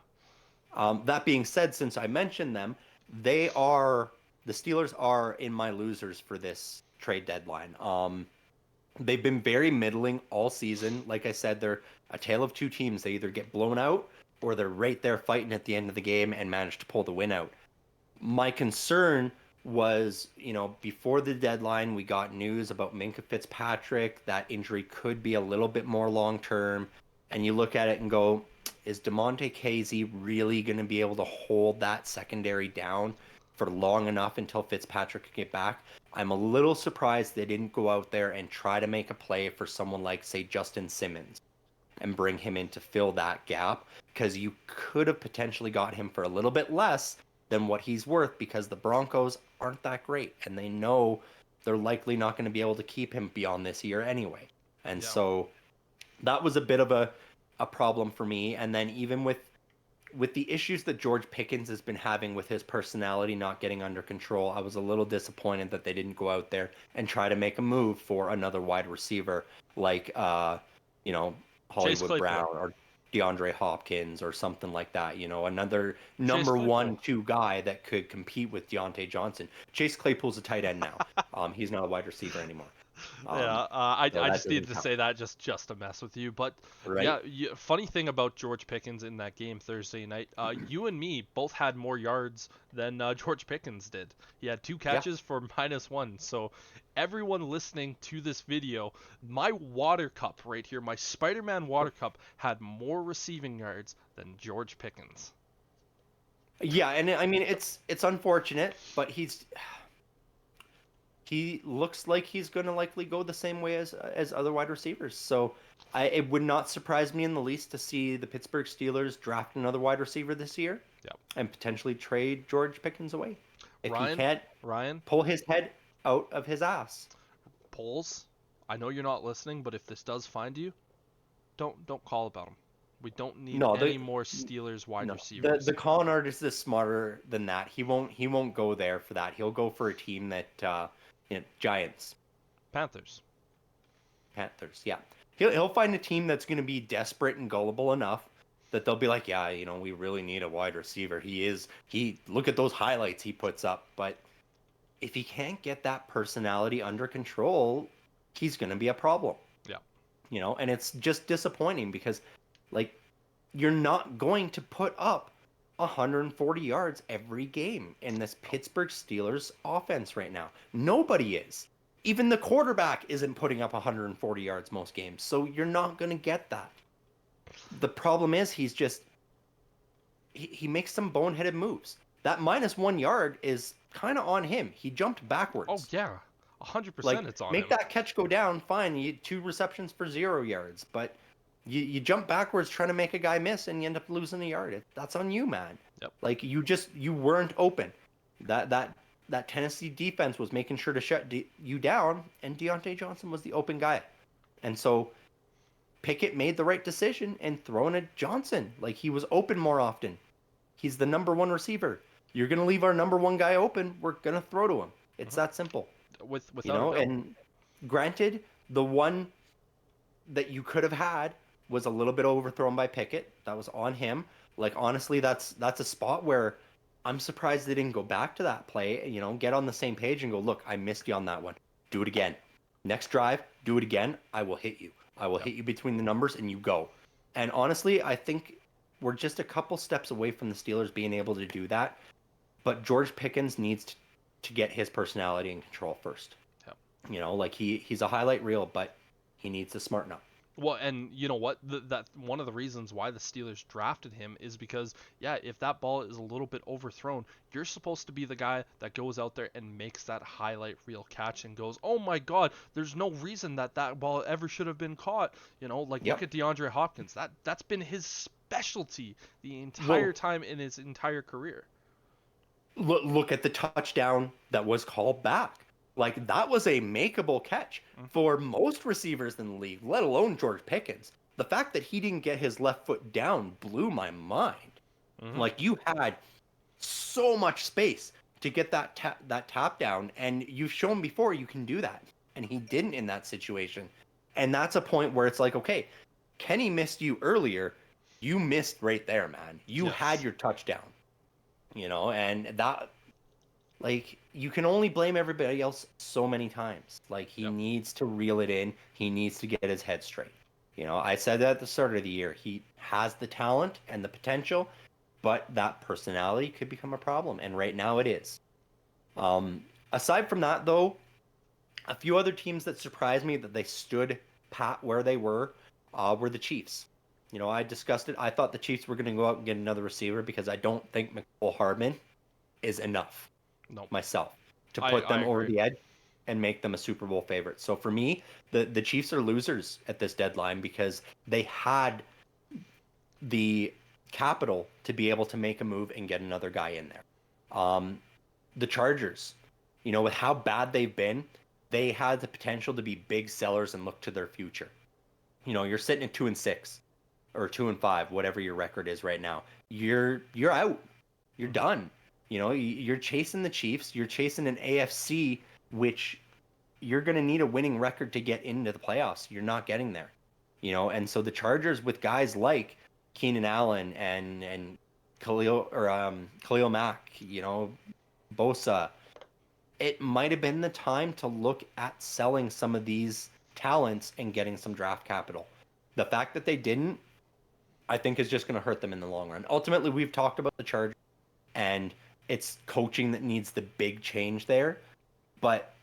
that being said, since I mentioned them, they are the Steelers are in my losers for this trade deadline. They've been very middling all season. Like I said, they're a tale of two teams. They either get blown out or they're right there fighting at the end of the game and manage to pull the win out. My concern was, before the deadline, we got news about Minka Fitzpatrick. That injury could be a little bit more long term. And you look at it and go, is DeMonte Casey really going to be able to hold that secondary down for long enough until Fitzpatrick can get back? I'm a little surprised they didn't go out there and try to make a play for someone like, say, Justin Simmons and bring him in to fill that gap, because you could have potentially got him for a little bit less than what he's worth, because the Broncos aren't that great and they know they're likely not going to be able to keep him beyond this year anyway. And yeah. so that was a bit of a problem for me. And then even with the issues that George Pickens has been having with his personality not getting under control, I was a little disappointed that they didn't go out there and try to make a move for another wide receiver like you know, Chase Hollywood Claypool. Brown or DeAndre Hopkins or something like that, another Chase number Claypool. one, two guy that could compete with Deontay Johnson. Chase Claypool's a tight end now. He's not a wide receiver anymore. Yeah, Um, so I that just needed doesn't to count, say that just to mess with you. But right? yeah, funny thing about George Pickens in that game Thursday night, you and me both had more yards than George Pickens did. He had two Yeah. catches for -1. So everyone listening to this video, my water cup right here, my Spider-Man water cup, had more receiving yards than George Pickens. Yeah, and I mean it's unfortunate, but he looks like he's going to likely go the same way as other wide receivers. So it would not surprise me in the least to see the Pittsburgh Steelers draft another wide receiver this year Yeah. and potentially trade George Pickens away if he Ryan, can't Ryan, pull his head out of his ass. polls. I know you're not listening, but if this does find you, don't call about him. We don't need No, any more Steelers wide no, the receivers. con artist is smarter than that. He won't go there for that. He'll go for a team that Giants, Panthers. Panthers. Yeah, he'll find a team that's going to be desperate and gullible enough that they'll be like, yeah, we really need a wide receiver. He look at those highlights he puts up, but if he can't get that personality under control, he's going to be a problem. Yeah. And it's just disappointing because, like, you're not going to put up 140 yards every game in this Pittsburgh Steelers offense right now. Nobody is. Even the quarterback isn't putting up 140 yards most games. So you're not going to get that. The problem is he makes some boneheaded moves. That -1 yard is kind of on him. He jumped Oh backwards. yeah, 100% Like, it's on make him. that catch go down, fine. You 2 receptions for 0 yards, but you jump backwards trying to make a guy miss and you end up losing a yard. That's on you, man. Yep. Like, you weren't open. That Tennessee defense was making sure to shut you down, and Deontay Johnson was the open guy, and so Pickett made the right decision and throwing at Johnson. Like, he was open more often. He's the number one receiver. You're gonna leave our number one guy open. We're gonna throw to him. It's Uh-huh. that simple. Without a doubt. And granted, the one that you could have had was a little bit overthrown by Pickett. That was on him. Like, honestly, that's a spot where I'm surprised they didn't go back to that play, get on the same page and go, look, I missed you on that one. Do it again. Next drive, do it again. I will hit you. I will Yep. hit you between the numbers and you go. And honestly, I think we're just a couple steps away from the Steelers being able to do that. But George Pickens needs to get his personality in control first. Yep. Like he's a highlight reel, but he needs to smarten up. Well, and you know what? That one of the reasons why the Steelers drafted him is because, yeah, if that ball is a little bit overthrown, you're supposed to be the guy that goes out there and makes that highlight reel catch and goes, "Oh my God, there's no reason that ball ever should have been caught." Like look Yep. at DeAndre Hopkins. That's been his specialty the entire Well, time in his entire career. look at the touchdown that was called back. Like that was a makeable catch Mm-hmm. for most receivers in the league, let alone George Pickens. The fact that he didn't get his left foot down blew my mind. Mm-hmm. Like you had so much space to get that tap down, and you've shown before you can do that, and he didn't in that situation. And that's a point where it's like, okay, Kenny missed you earlier. You missed right there, man. You had Yes. your touchdown, and that like you can only blame everybody else so many times. Like he Yep. needs to reel it in. He needs to get his head straight. I said that at the start of the year. He has the talent and the potential, but that personality could become a problem, and right now it is. Aside from that, though, a few other teams that surprised me that they stood pat where they were the Chiefs. I discussed it. I thought the Chiefs were going to go out and get another receiver because I don't think McCole Hardman is enough No. myself to put I them over agree. the edge and make them a Super Bowl favorite. So for me, the Chiefs are losers at this deadline because they had the capital to be able to make a move and get another guy in there. Um, the Chargers, with how bad they've been, they had the potential to be big sellers and look to their future. You're sitting at 2-6 or 2-5, whatever your record is right now. You're out. You're Mm-hmm. done. You're chasing the Chiefs. You're chasing an AFC, which you're going to need a winning record to get into the playoffs. You're not getting there. And so the Chargers with guys like Keenan Allen and Khalil Mack, Bosa, it might have been the time to look at selling some of these talents and getting some draft capital. The fact that they didn't, I think, is just going to hurt them in the long run. Ultimately, we've talked about the Chargers, and it's coaching that needs the big change there. But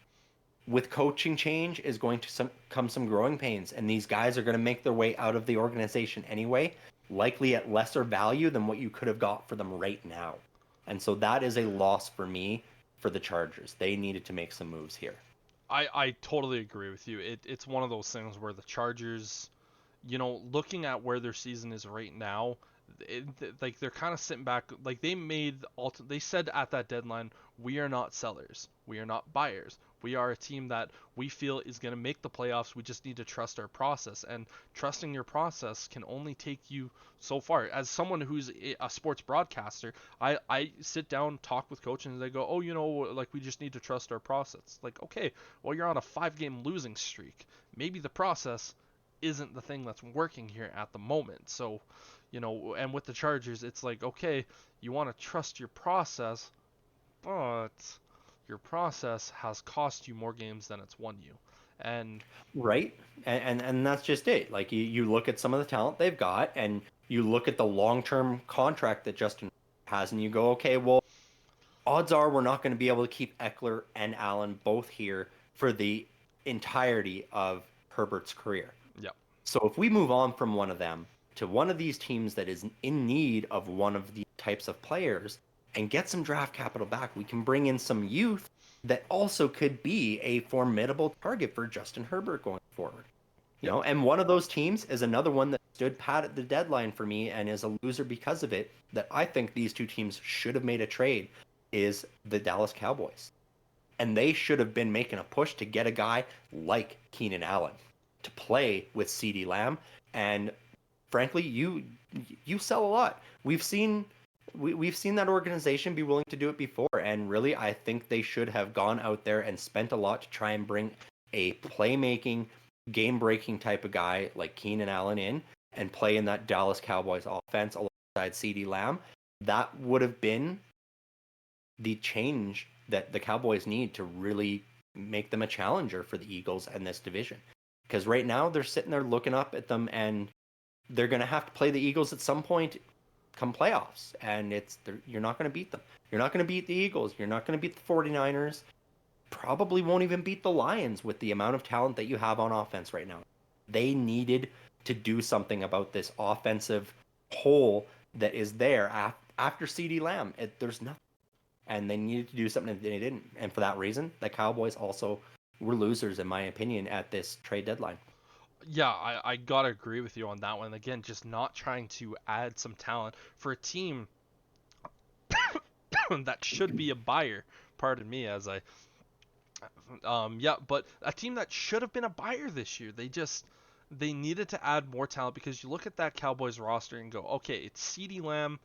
with coaching change is going to come some growing pains, and these guys are going to make their way out of the organization anyway, likely at lesser value than what you could have got for them right now. And so that is a loss for me for the Chargers. They needed to make some moves here. I totally agree with you. It's one of those things where the Chargers, looking at where their season is right now, like they're kind of sitting back. Like they said at that deadline, we are not sellers, we are not buyers. We are a team that we feel is going to make the playoffs. We just need to trust our process, and trusting your process can only take you so far. As someone who's a sports broadcaster, I sit down, talk with coaches, and they go, "Oh, like we just need to trust our process." Like, okay, well, you're on a 5-game losing streak. Maybe the process isn't the thing that's working here at the moment. So, and with the Chargers, it's like, okay, you want to trust your process, but your process has cost you more games than it's won you. And Right? And that's just it. Like you look at some of the talent they've got, and you look at the long-term contract that Justin has, and you go, okay, well, odds are we're not going to be able to keep Eckler and Allen both here for the entirety of Herbert's career. yeah, So if we move on from one of them to one of these teams that is in need of one of these types of players and get some draft capital back, we can bring in some youth that also could be a formidable target for Justin Herbert going forward. yep. And one of those teams is another one that stood pat at the deadline for me and is a loser because of it, that I think these two teams should have made a trade, is the Dallas Cowboys. And they should have been making a push to get a guy like Keenan Allen to play with CeeDee Lamb. And frankly, you sell a lot. We've seen that organization be willing to do it before, and really, I think they should have gone out there and spent a lot to try and bring a playmaking, game-breaking type of guy like Keenan Allen in and play in that Dallas Cowboys offense alongside CeeDee Lamb. That would have been the change that the Cowboys need to really make them a challenger for the Eagles and this division. Because right now they're sitting there looking up at them, and they're going to have to play the Eagles at some point come playoffs, and you're not going to beat them. You're not going to beat the Eagles. You're not going to beat the 49ers. Probably won't even beat the Lions with the amount of talent that you have on offense right now. They needed to do something about this offensive hole that is there after CeeDee Lamb. There's nothing, and they needed to do something and they didn't. And for that reason, the Cowboys also were losers, in my opinion, at this trade deadline. Yeah, I gotta agree with you on that one. Again, just not trying to add some talent for a team that should be a buyer. Pardon me as I yeah, but a team that should have been a buyer this year. They needed to add more talent because you look at that Cowboys roster and go, okay, it's CeeDee Lamb,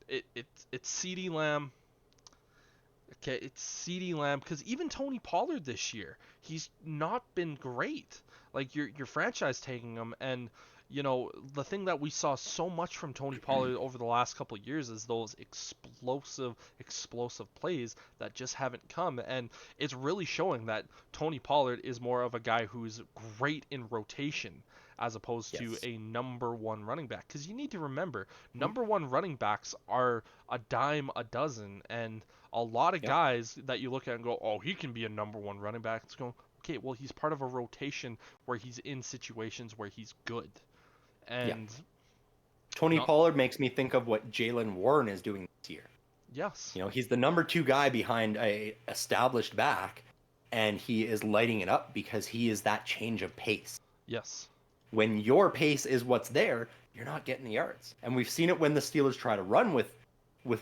it's CeeDee Lamb. Okay, it's CeeDee Lamb because even Tony Pollard this year, he's not been great. Like your franchise taking him, and the thing that we saw so much from Tony Pollard over the last couple of years is those explosive plays that just haven't come, and it's really showing that Tony Pollard is more of a guy who's great in rotation as opposed to Yes. a number one running back. Because you need to remember, number one running backs are a dime a dozen, and a lot of Yep. guys that you look at and go, oh, he can be a number one running back. It's going, okay, well, he's part of a rotation where he's in situations where he's good. Yeah. And Tony not, Pollard makes me think of what Jalen Warren is doing this year. yes, He's the number two guy behind a established back, and he is lighting it up because he is that change of pace. yes, When your pace is what's there, you're not getting the yards. And we've seen it when the Steelers try to run with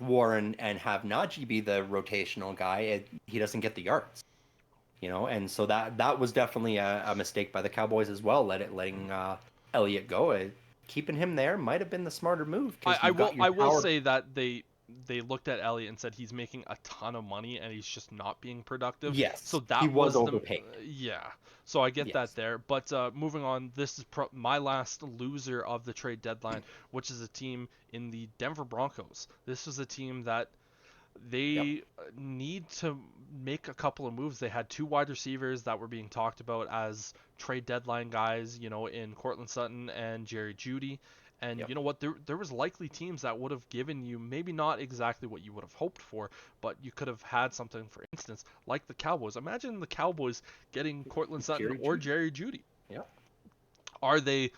Warren and have Najee be the rotational guy, he doesn't get the yards. And so that was definitely a mistake by the Cowboys as well, letting Elliott go. Keeping him there might have been the smarter move I, because I you've will got your I will power. say that they looked at Elliott and said he's making a ton of money and he's just not being productive. So Yes, he that was was the overpaid. yeah. So I get that Yes. there. But moving on, this is my last loser of the trade deadline, which is a team in the Denver Broncos. This was a team that Yep. they need to make a couple of moves. They had two wide receivers that were being talked about as trade deadline guys, in Cortland Sutton and Jerry Jeudy. And Yep. you know what? There was likely teams that would have given you maybe not exactly what you would have hoped for, but you could have had something, for instance, like the Cowboys. Imagine the Cowboys getting Cortland Sutton Jerry or Judy. Jerry Jeudy. Yep. Are they,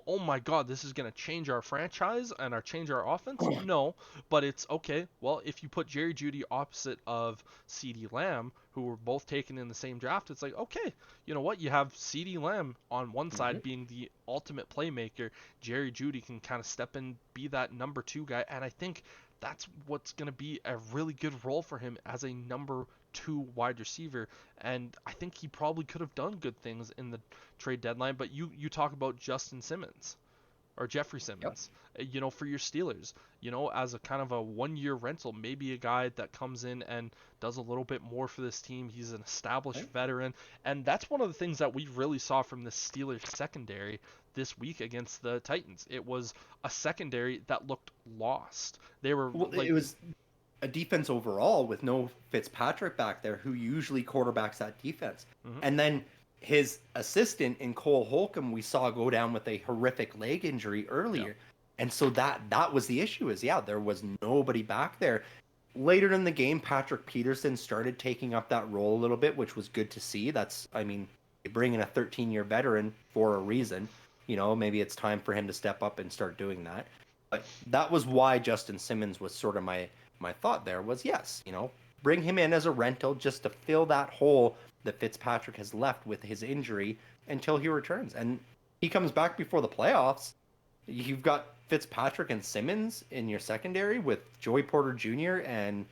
oh my God, this is going to change our franchise and change our offense? No, but it's okay. Well, if you put Jerry Jeudy opposite of CeeDee Lamb, who were both taken in the same draft, it's like, okay, you know what? You have CeeDee Lamb on one Hmm. side being the ultimate playmaker. Jerry Jeudy can kind of step in, be that number two guy, and I think that's what's going to be a really good role for him as a number two wide receiver. And I think he probably could have done good things in the trade deadline. But you talk about Justin Simmons or Jeffrey Yep. Simmons, for your Steelers, as a kind of a 1 year rental, maybe a guy that comes in and does a little bit more for this team. He's an established Right. veteran, and that's one of the things that we really saw from the Steelers secondary this week against the Titans. It was a secondary that looked lost. They were Well, like, it was a defense overall with no Fitzpatrick back there, who usually quarterbacks that defense. mhm, And then his assistant in Cole Holcomb, we saw go down with a horrific leg injury yeah, earlier. And so that was the issue is, yeah, there was nobody back there. Later in the game, Patrick Peterson started taking up that role a little bit, which was good to see. I mean, you bring in a 13-year veteran for a reason. Maybe it's time for him to step up and start doing that. But that was why Justin Simmons was sort of my thought there was, yes, bring him in as a rental just to fill that hole that Fitzpatrick has left with his injury until he returns. And he comes back before the playoffs. You've got Fitzpatrick and Simmons in your secondary with Joey Porter Jr. and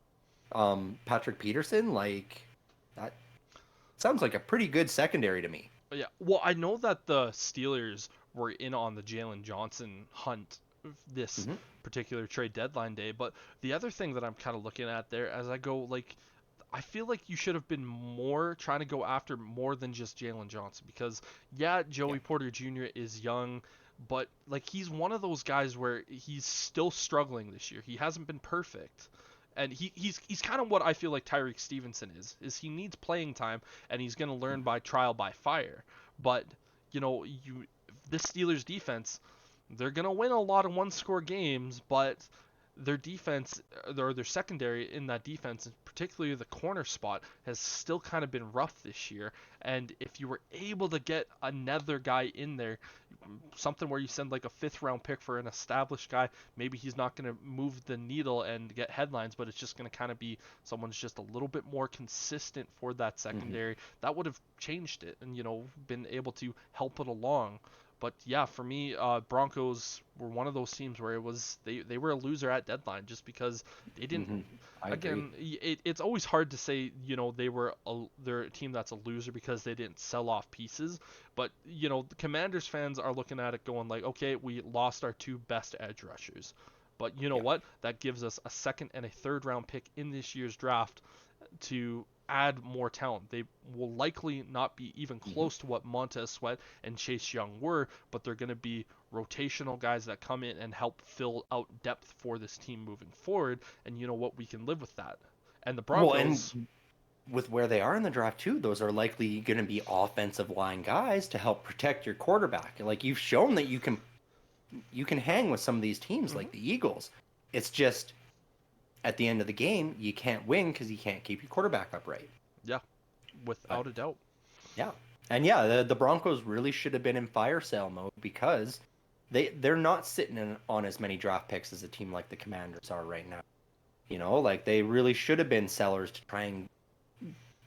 Patrick Peterson. Like, that sounds like a pretty good secondary to me. yeah. Well, I know that the Steelers were in on the Jalen Johnson hunt this Hmm. particular trade deadline day, but the other thing that I'm kind of looking at there as I go, like, I feel like you should have been more trying to go after more than just Jalen Johnson because yeah, Yeah. Joey Porter Jr. is young, but like he's one of those guys where he's still struggling this year. He hasn't been perfect. And he's kind of what I feel like Tyreek Stevenson is he needs playing time, and he's going to learn by trial by fire. But this Steelers defense, they're going to win a lot of one-score games, but their defense, or their secondary in that defense, and particularly the corner spot, has still kind of been rough this year. And if you were able to get another guy in there, something where you send like a fifth round pick for an established guy, maybe he's not going to move the needle and get headlines, but it's just going to kind of be someone's just a little bit more consistent for that Mm-hmm. secondary. That would have changed it and, been able to help it along. But yeah, for me, Broncos were one of those teams where it was they were a loser at deadline just because they didn't. Mm-hmm. I agree. Again, it's always hard to say they're a team that's a loser because they didn't sell off pieces. But the Commanders fans are looking at it going like, okay, we lost our two best edge rushers, but you know Yeah. what? That gives us a second and a third round pick in this year's draft to add more talent. They will likely not be even Mm-hmm. close to what Montez Sweat and Chase Young were, but they're going to be rotational guys that come in and help fill out depth for this team moving forward. And you know what? We can live with that. And the Well, Broncos, and with where they are in the draft too, those are likely going to be offensive line guys to help protect your quarterback. Like you've shown that you can hang with some of these teams mhm, like the Eagles. It's just at the end of the game, you can't win because you can't keep your quarterback upright. yeah, But without a doubt. yeah, and yeah, the Broncos really should have been in fire sale mode because they're not sitting on as many draft picks as a team like the Commanders are right now. Like they really should have been sellers to try and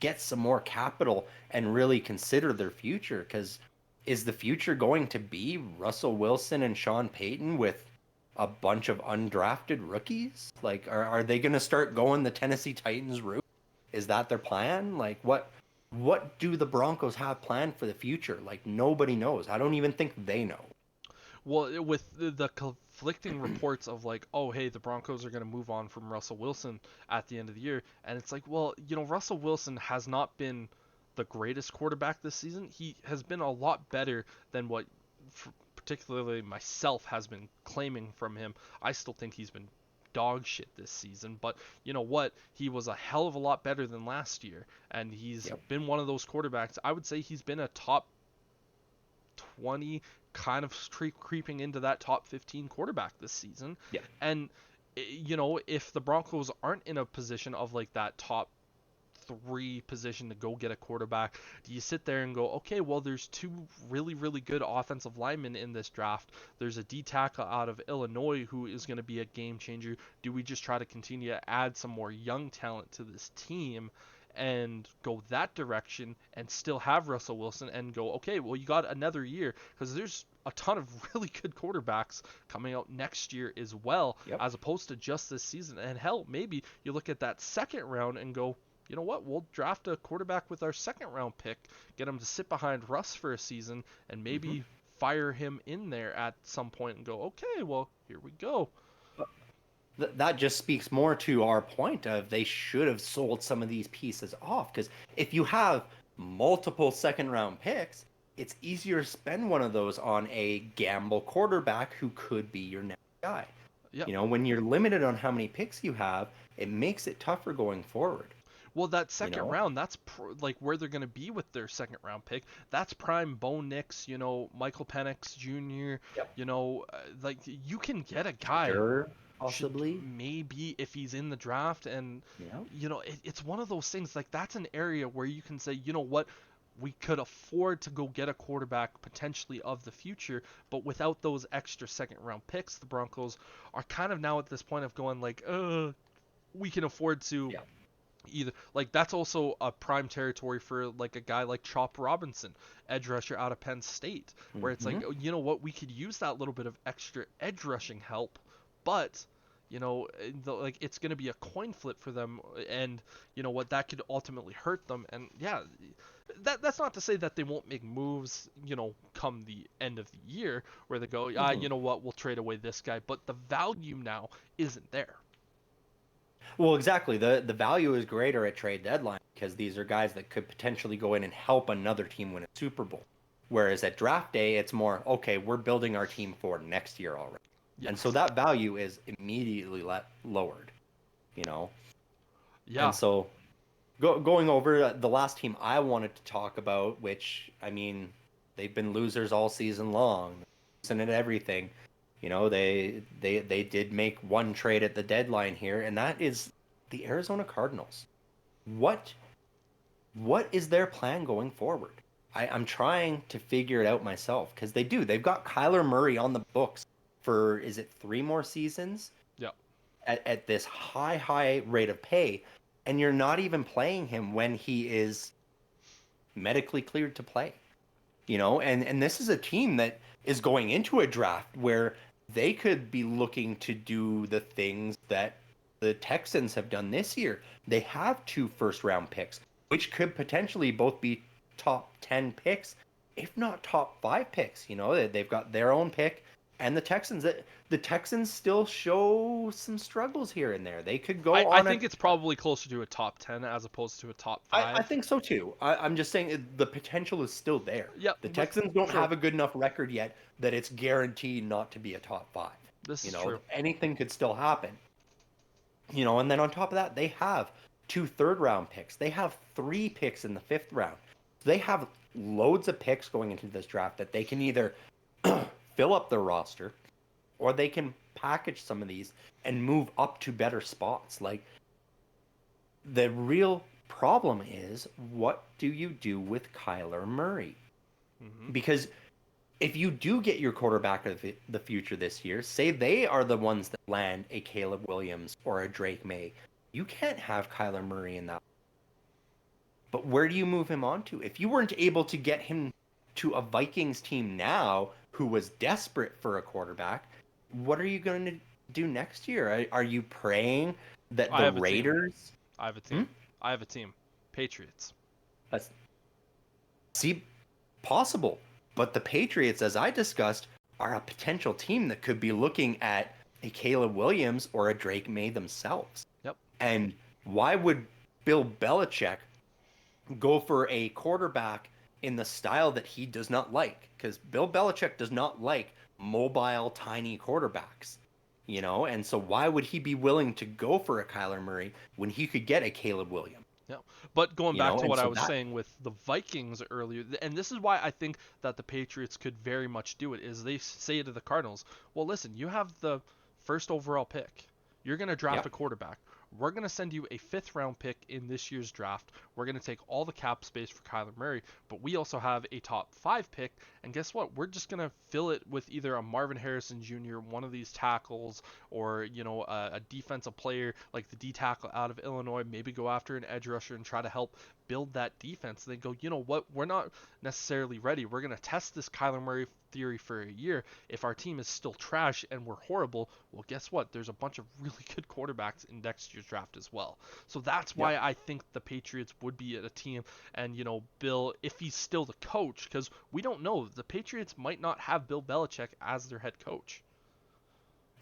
get some more capital and really consider their future. Because is the future going to be Russell Wilson and Sean Payton with a bunch of undrafted rookies? Like, are they going to start going the Tennessee Titans route? Is that their plan? Like, what do the Broncos have planned for the future? Like, nobody knows. I don't even think they know. Well, with the conflicting reports of like, oh, hey, the Broncos are going to move on from Russell Wilson at the end of the year, and it's like, well, Russell Wilson has not been the greatest quarterback this season. He has been a lot better than what, particularly myself, has been claiming from him. I still think he's been dog shit this season, but you know what? He was a hell of a lot better than last year, and he's Yep. been one of those quarterbacks. I would say he's been a top 20, kind of creeping into that top 15 quarterback this season. Yeah. And if the Broncos aren't in a position of like that top 3 position to go get a quarterback, do you sit there and go, okay, well, there's two really, really good offensive linemen in this draft. There's a D tackle out of Illinois who is going to be a game changer. Do we just try to continue to add some more young talent to this team and go that direction and still have Russell Wilson and go, okay, well, you got another year, because there's a ton of really good quarterbacks coming out next year as well, Yep. as opposed to just this season. And hell, maybe you look at that second round and go, you know what, we'll draft a quarterback with our second round pick, get him to sit behind Russ for a season, and Hmm. maybe fire him in there at some point and go, okay, well, here we go. That just speaks more to our point of they should have sold some of these pieces off. Because if you have multiple second round picks, it's easier to spend one of those on a gamble quarterback who could be your next guy. Yep. When you're limited on how many picks you have, it makes it tougher going forward. Well, that You second know? round, that's like where they're going to be with their second round pick. That's prime Bo Nix, Michael Penix Jr. Yep. Like you can get a guy Sure, should possibly. maybe if he's in the draft, and Yeah. it's one of those things like that's an area where you can say, you know what, we could afford to go get a quarterback potentially of the future, but without those extra second round picks, the Broncos are kind of now at this point of going like, we can afford to Yeah. either, like, that's also a prime territory for like a guy like Chop Robinson, edge rusher out of Penn State, where it's like, Hmm. oh, you know what, we could use that little bit of extra edge rushing help, but like it's going to be a coin flip for them, and you know what, that could ultimately hurt them. And yeah, that's not to say that they won't make moves, come the end of the year where they go, Hmm. you know what, we'll trade away this guy, but the value now isn't there. Well, exactly. The value is greater at trade deadline because these are guys that could potentially go in and help another team win a Super Bowl. Whereas at draft day, it's more, okay, we're building our team for next year already. And so Yes. that value is immediately lowered. you know. And Yeah. so going over the last team I wanted to talk about, which I mean, they've been losers all season long, losing at everything. You know, they did make one trade at the deadline here, and that is the Arizona Cardinals. What what is their plan going forward? I'm trying to figure it out myself because they do. They've got Kyler Murray on the books for, is it 3 more seasons Yeah. at this high rate of pay, and you're not even playing him when he is medically cleared to play. You know, and this is a team that is going into a draft where they could be looking to do the things that the Texans have done this year. They have 2 first round picks, which could potentially both be top 10 picks, if not top 5 picks. You know, they've got their own pick, and the Texans still show some struggles here and there. They could I, go I on a think it's probably closer to a top 10 as opposed to a top I 5. think so too. I'm just saying the potential is still there. Yep, The with Texans don't true. have a good enough record yet that it's guaranteed not to be a top 5. This You is know, true. anything could still happen. You know, and then on top of that, they have 2 third round picks. They have 3 picks in the 5th round. They have loads of picks going into this draft that they can either fill up their roster or they can package some of these and move up to better spots. Like, the real problem is, what do you do with Kyler Murray? Hmm. Because if you do get your quarterback of the future this year, say they are the ones that land a Caleb Williams or a Drake May, you can't have Kyler Murray in that. But where do you move him on to? If you weren't able to get him to a Vikings team now who was desperate for a quarterback, what are you going to do next year? Are you praying that I the have a team. Raiders? I have a Hmm? team. I have a team. Patriots. That's, see, possible. But the Patriots, as I discussed, are a potential team that could be looking at a Caleb Williams or a Drake May themselves. Yep. And why would Bill Belichick go for a quarterback in the style that he does not like? Because Bill Belichick does not like mobile, tiny quarterbacks. You know, and so why would he be willing to go for a Kyler Murray when he could get a Caleb Williams? Yeah. But going You back know, to and what I so was that, saying with the Vikings earlier, and this is why I think that the Patriots could very much do it, is they say to the Cardinals, well, listen, you have the first overall pick. You're going to draft yeah, a quarterback. We're going to send you a 5th round pick in this year's draft. We're going to take all the cap space for Kyler Murray, but we also have a top 5 pick. And guess what? We're just going to fill it with either a Marvin Harrison Jr., one of these tackles, or a defensive player like the D tackle out of Illinois. Maybe go after an edge rusher and try to help build that defense. And then go, you know what? We're not necessarily ready. We're going to test this Kyler Murray theory for a year. If our team is still trash and we're horrible, well, guess what? There's a bunch of really good quarterbacks in next year's draft as well. So that's yeah. why I think the Patriots would be a team. And Bill, if he's still the coach, because we don't know, the Patriots might not have Bill Belichick as their head coach.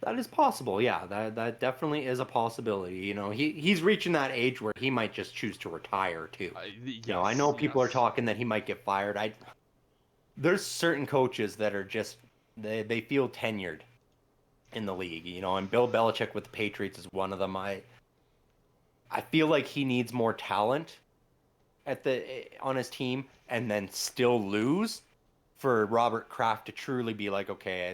That is possible. Yeah, that definitely is a possibility. You know, he's reaching that age where he might just choose to retire too. You know, I Yes, know people are yes. talking that he might get fired. There's certain coaches that are just, they feel tenured in the league, you know, and Bill Belichick with the Patriots is one of them. I feel like he needs more talent at the on his team and then still lose for Robert Kraft to truly be like, okay,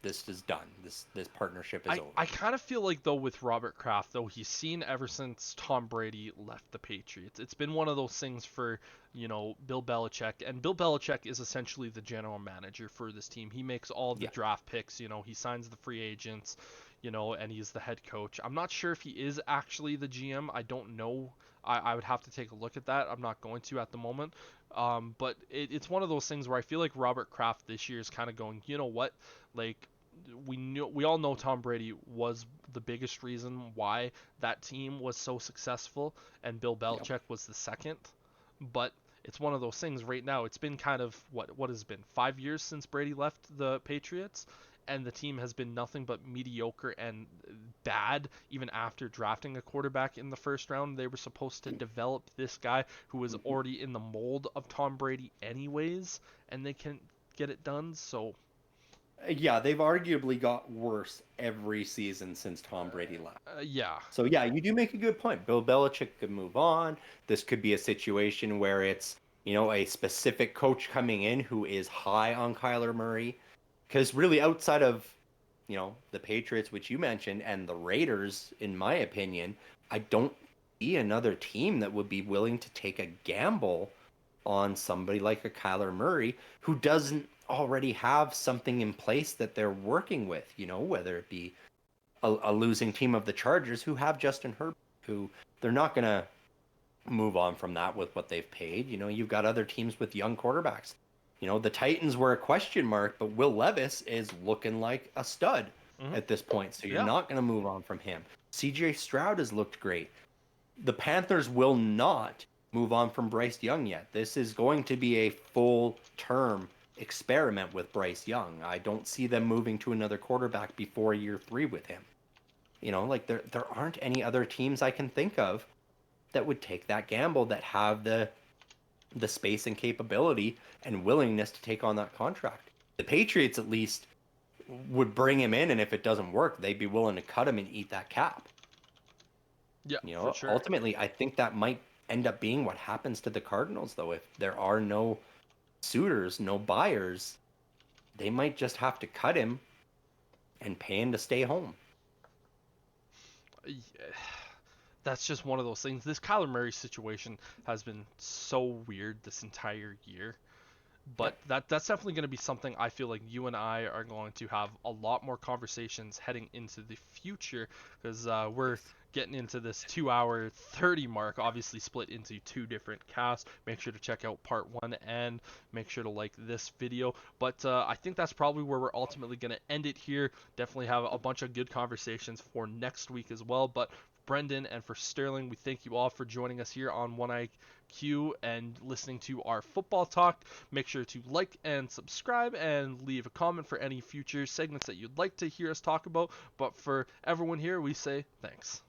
this is done. This partnership is I over. kind of feel like though with Robert Kraft though he's seen ever since Tom Brady left the Patriots. It's been one of those things for Bill Belichick, and Bill Belichick is essentially the general manager for this team. He makes all the Yeah. draft picks. He signs the free agents. And he's the head coach. I'm not sure if he is actually the GM. I don't know. I would have to take a look at that. I'm not going to at the moment. But it's one of those things where I feel like Robert Kraft this year is kind of going, you know what, like we all know Tom Brady was the biggest reason why that team was so successful, and Bill Yeah. Belichick was the second. But it's one of those things right now. It's been kind of what has it been 5 years since Brady left the Patriots, and the team has been nothing but mediocre and bad. Even after drafting a quarterback in the first round, they were supposed to develop this guy who was Mhm. already in the mold of Tom Brady anyways, and they can't get it done. So Yeah, they've arguably got worse every season since Tom Brady left. Yeah. So yeah, you do make a good point. Bill Belichick could move on. This could be a situation where it's, a specific coach coming in who is high on Kyler Murray. Because really outside of, the Patriots, which you mentioned, and the Raiders, in my opinion, I don't see another team that would be willing to take a gamble on somebody like a Kyler Murray who doesn't already have something in place that they're working with, whether it be a losing team of the Chargers who have Justin Herbert, who they're not going to move on from that with what they've paid. You've got other teams with young quarterbacks. The Titans were a question mark, but Will Levis is looking like a stud Hmm. at this point. So you're Yeah. not going to move on from him. CJ Stroud has looked great. The Panthers will not move on from Bryce Young yet. This is going to be a full term experiment with Bryce Young. I don't see them moving to another quarterback before year 3 with him. Like there aren't any other teams I can think of that would take that gamble, that have the space and capability and willingness to take on that contract. The Patriots at least would bring him in, and if it doesn't work, they'd be willing to cut him and eat that cap. Yeah, for sure. Ultimately, I think that might end up being what happens to the Cardinals, though. If there are no suitors, no buyers, they might just have to cut him and pay him to stay home. Yeah, that's just one of those things. This Kyler Murray situation has been so weird this entire year. But Yep. that's definitely going to be something I feel like you and I are going to have a lot more conversations heading into the future, because we're Yes. getting into this 2 hour 30 mark, obviously split into two different casts. Make sure to check out part one and make sure to like this video. But I think that's probably where we're ultimately going to end it here. Definitely have a bunch of good conversations for next week as well. But Brendan and for Sterling, we thank you all for joining us here on One IQ and listening to our football talk. Make sure to like and subscribe and leave a comment for any future segments that you'd like to hear us talk about. But for everyone here, we say thanks.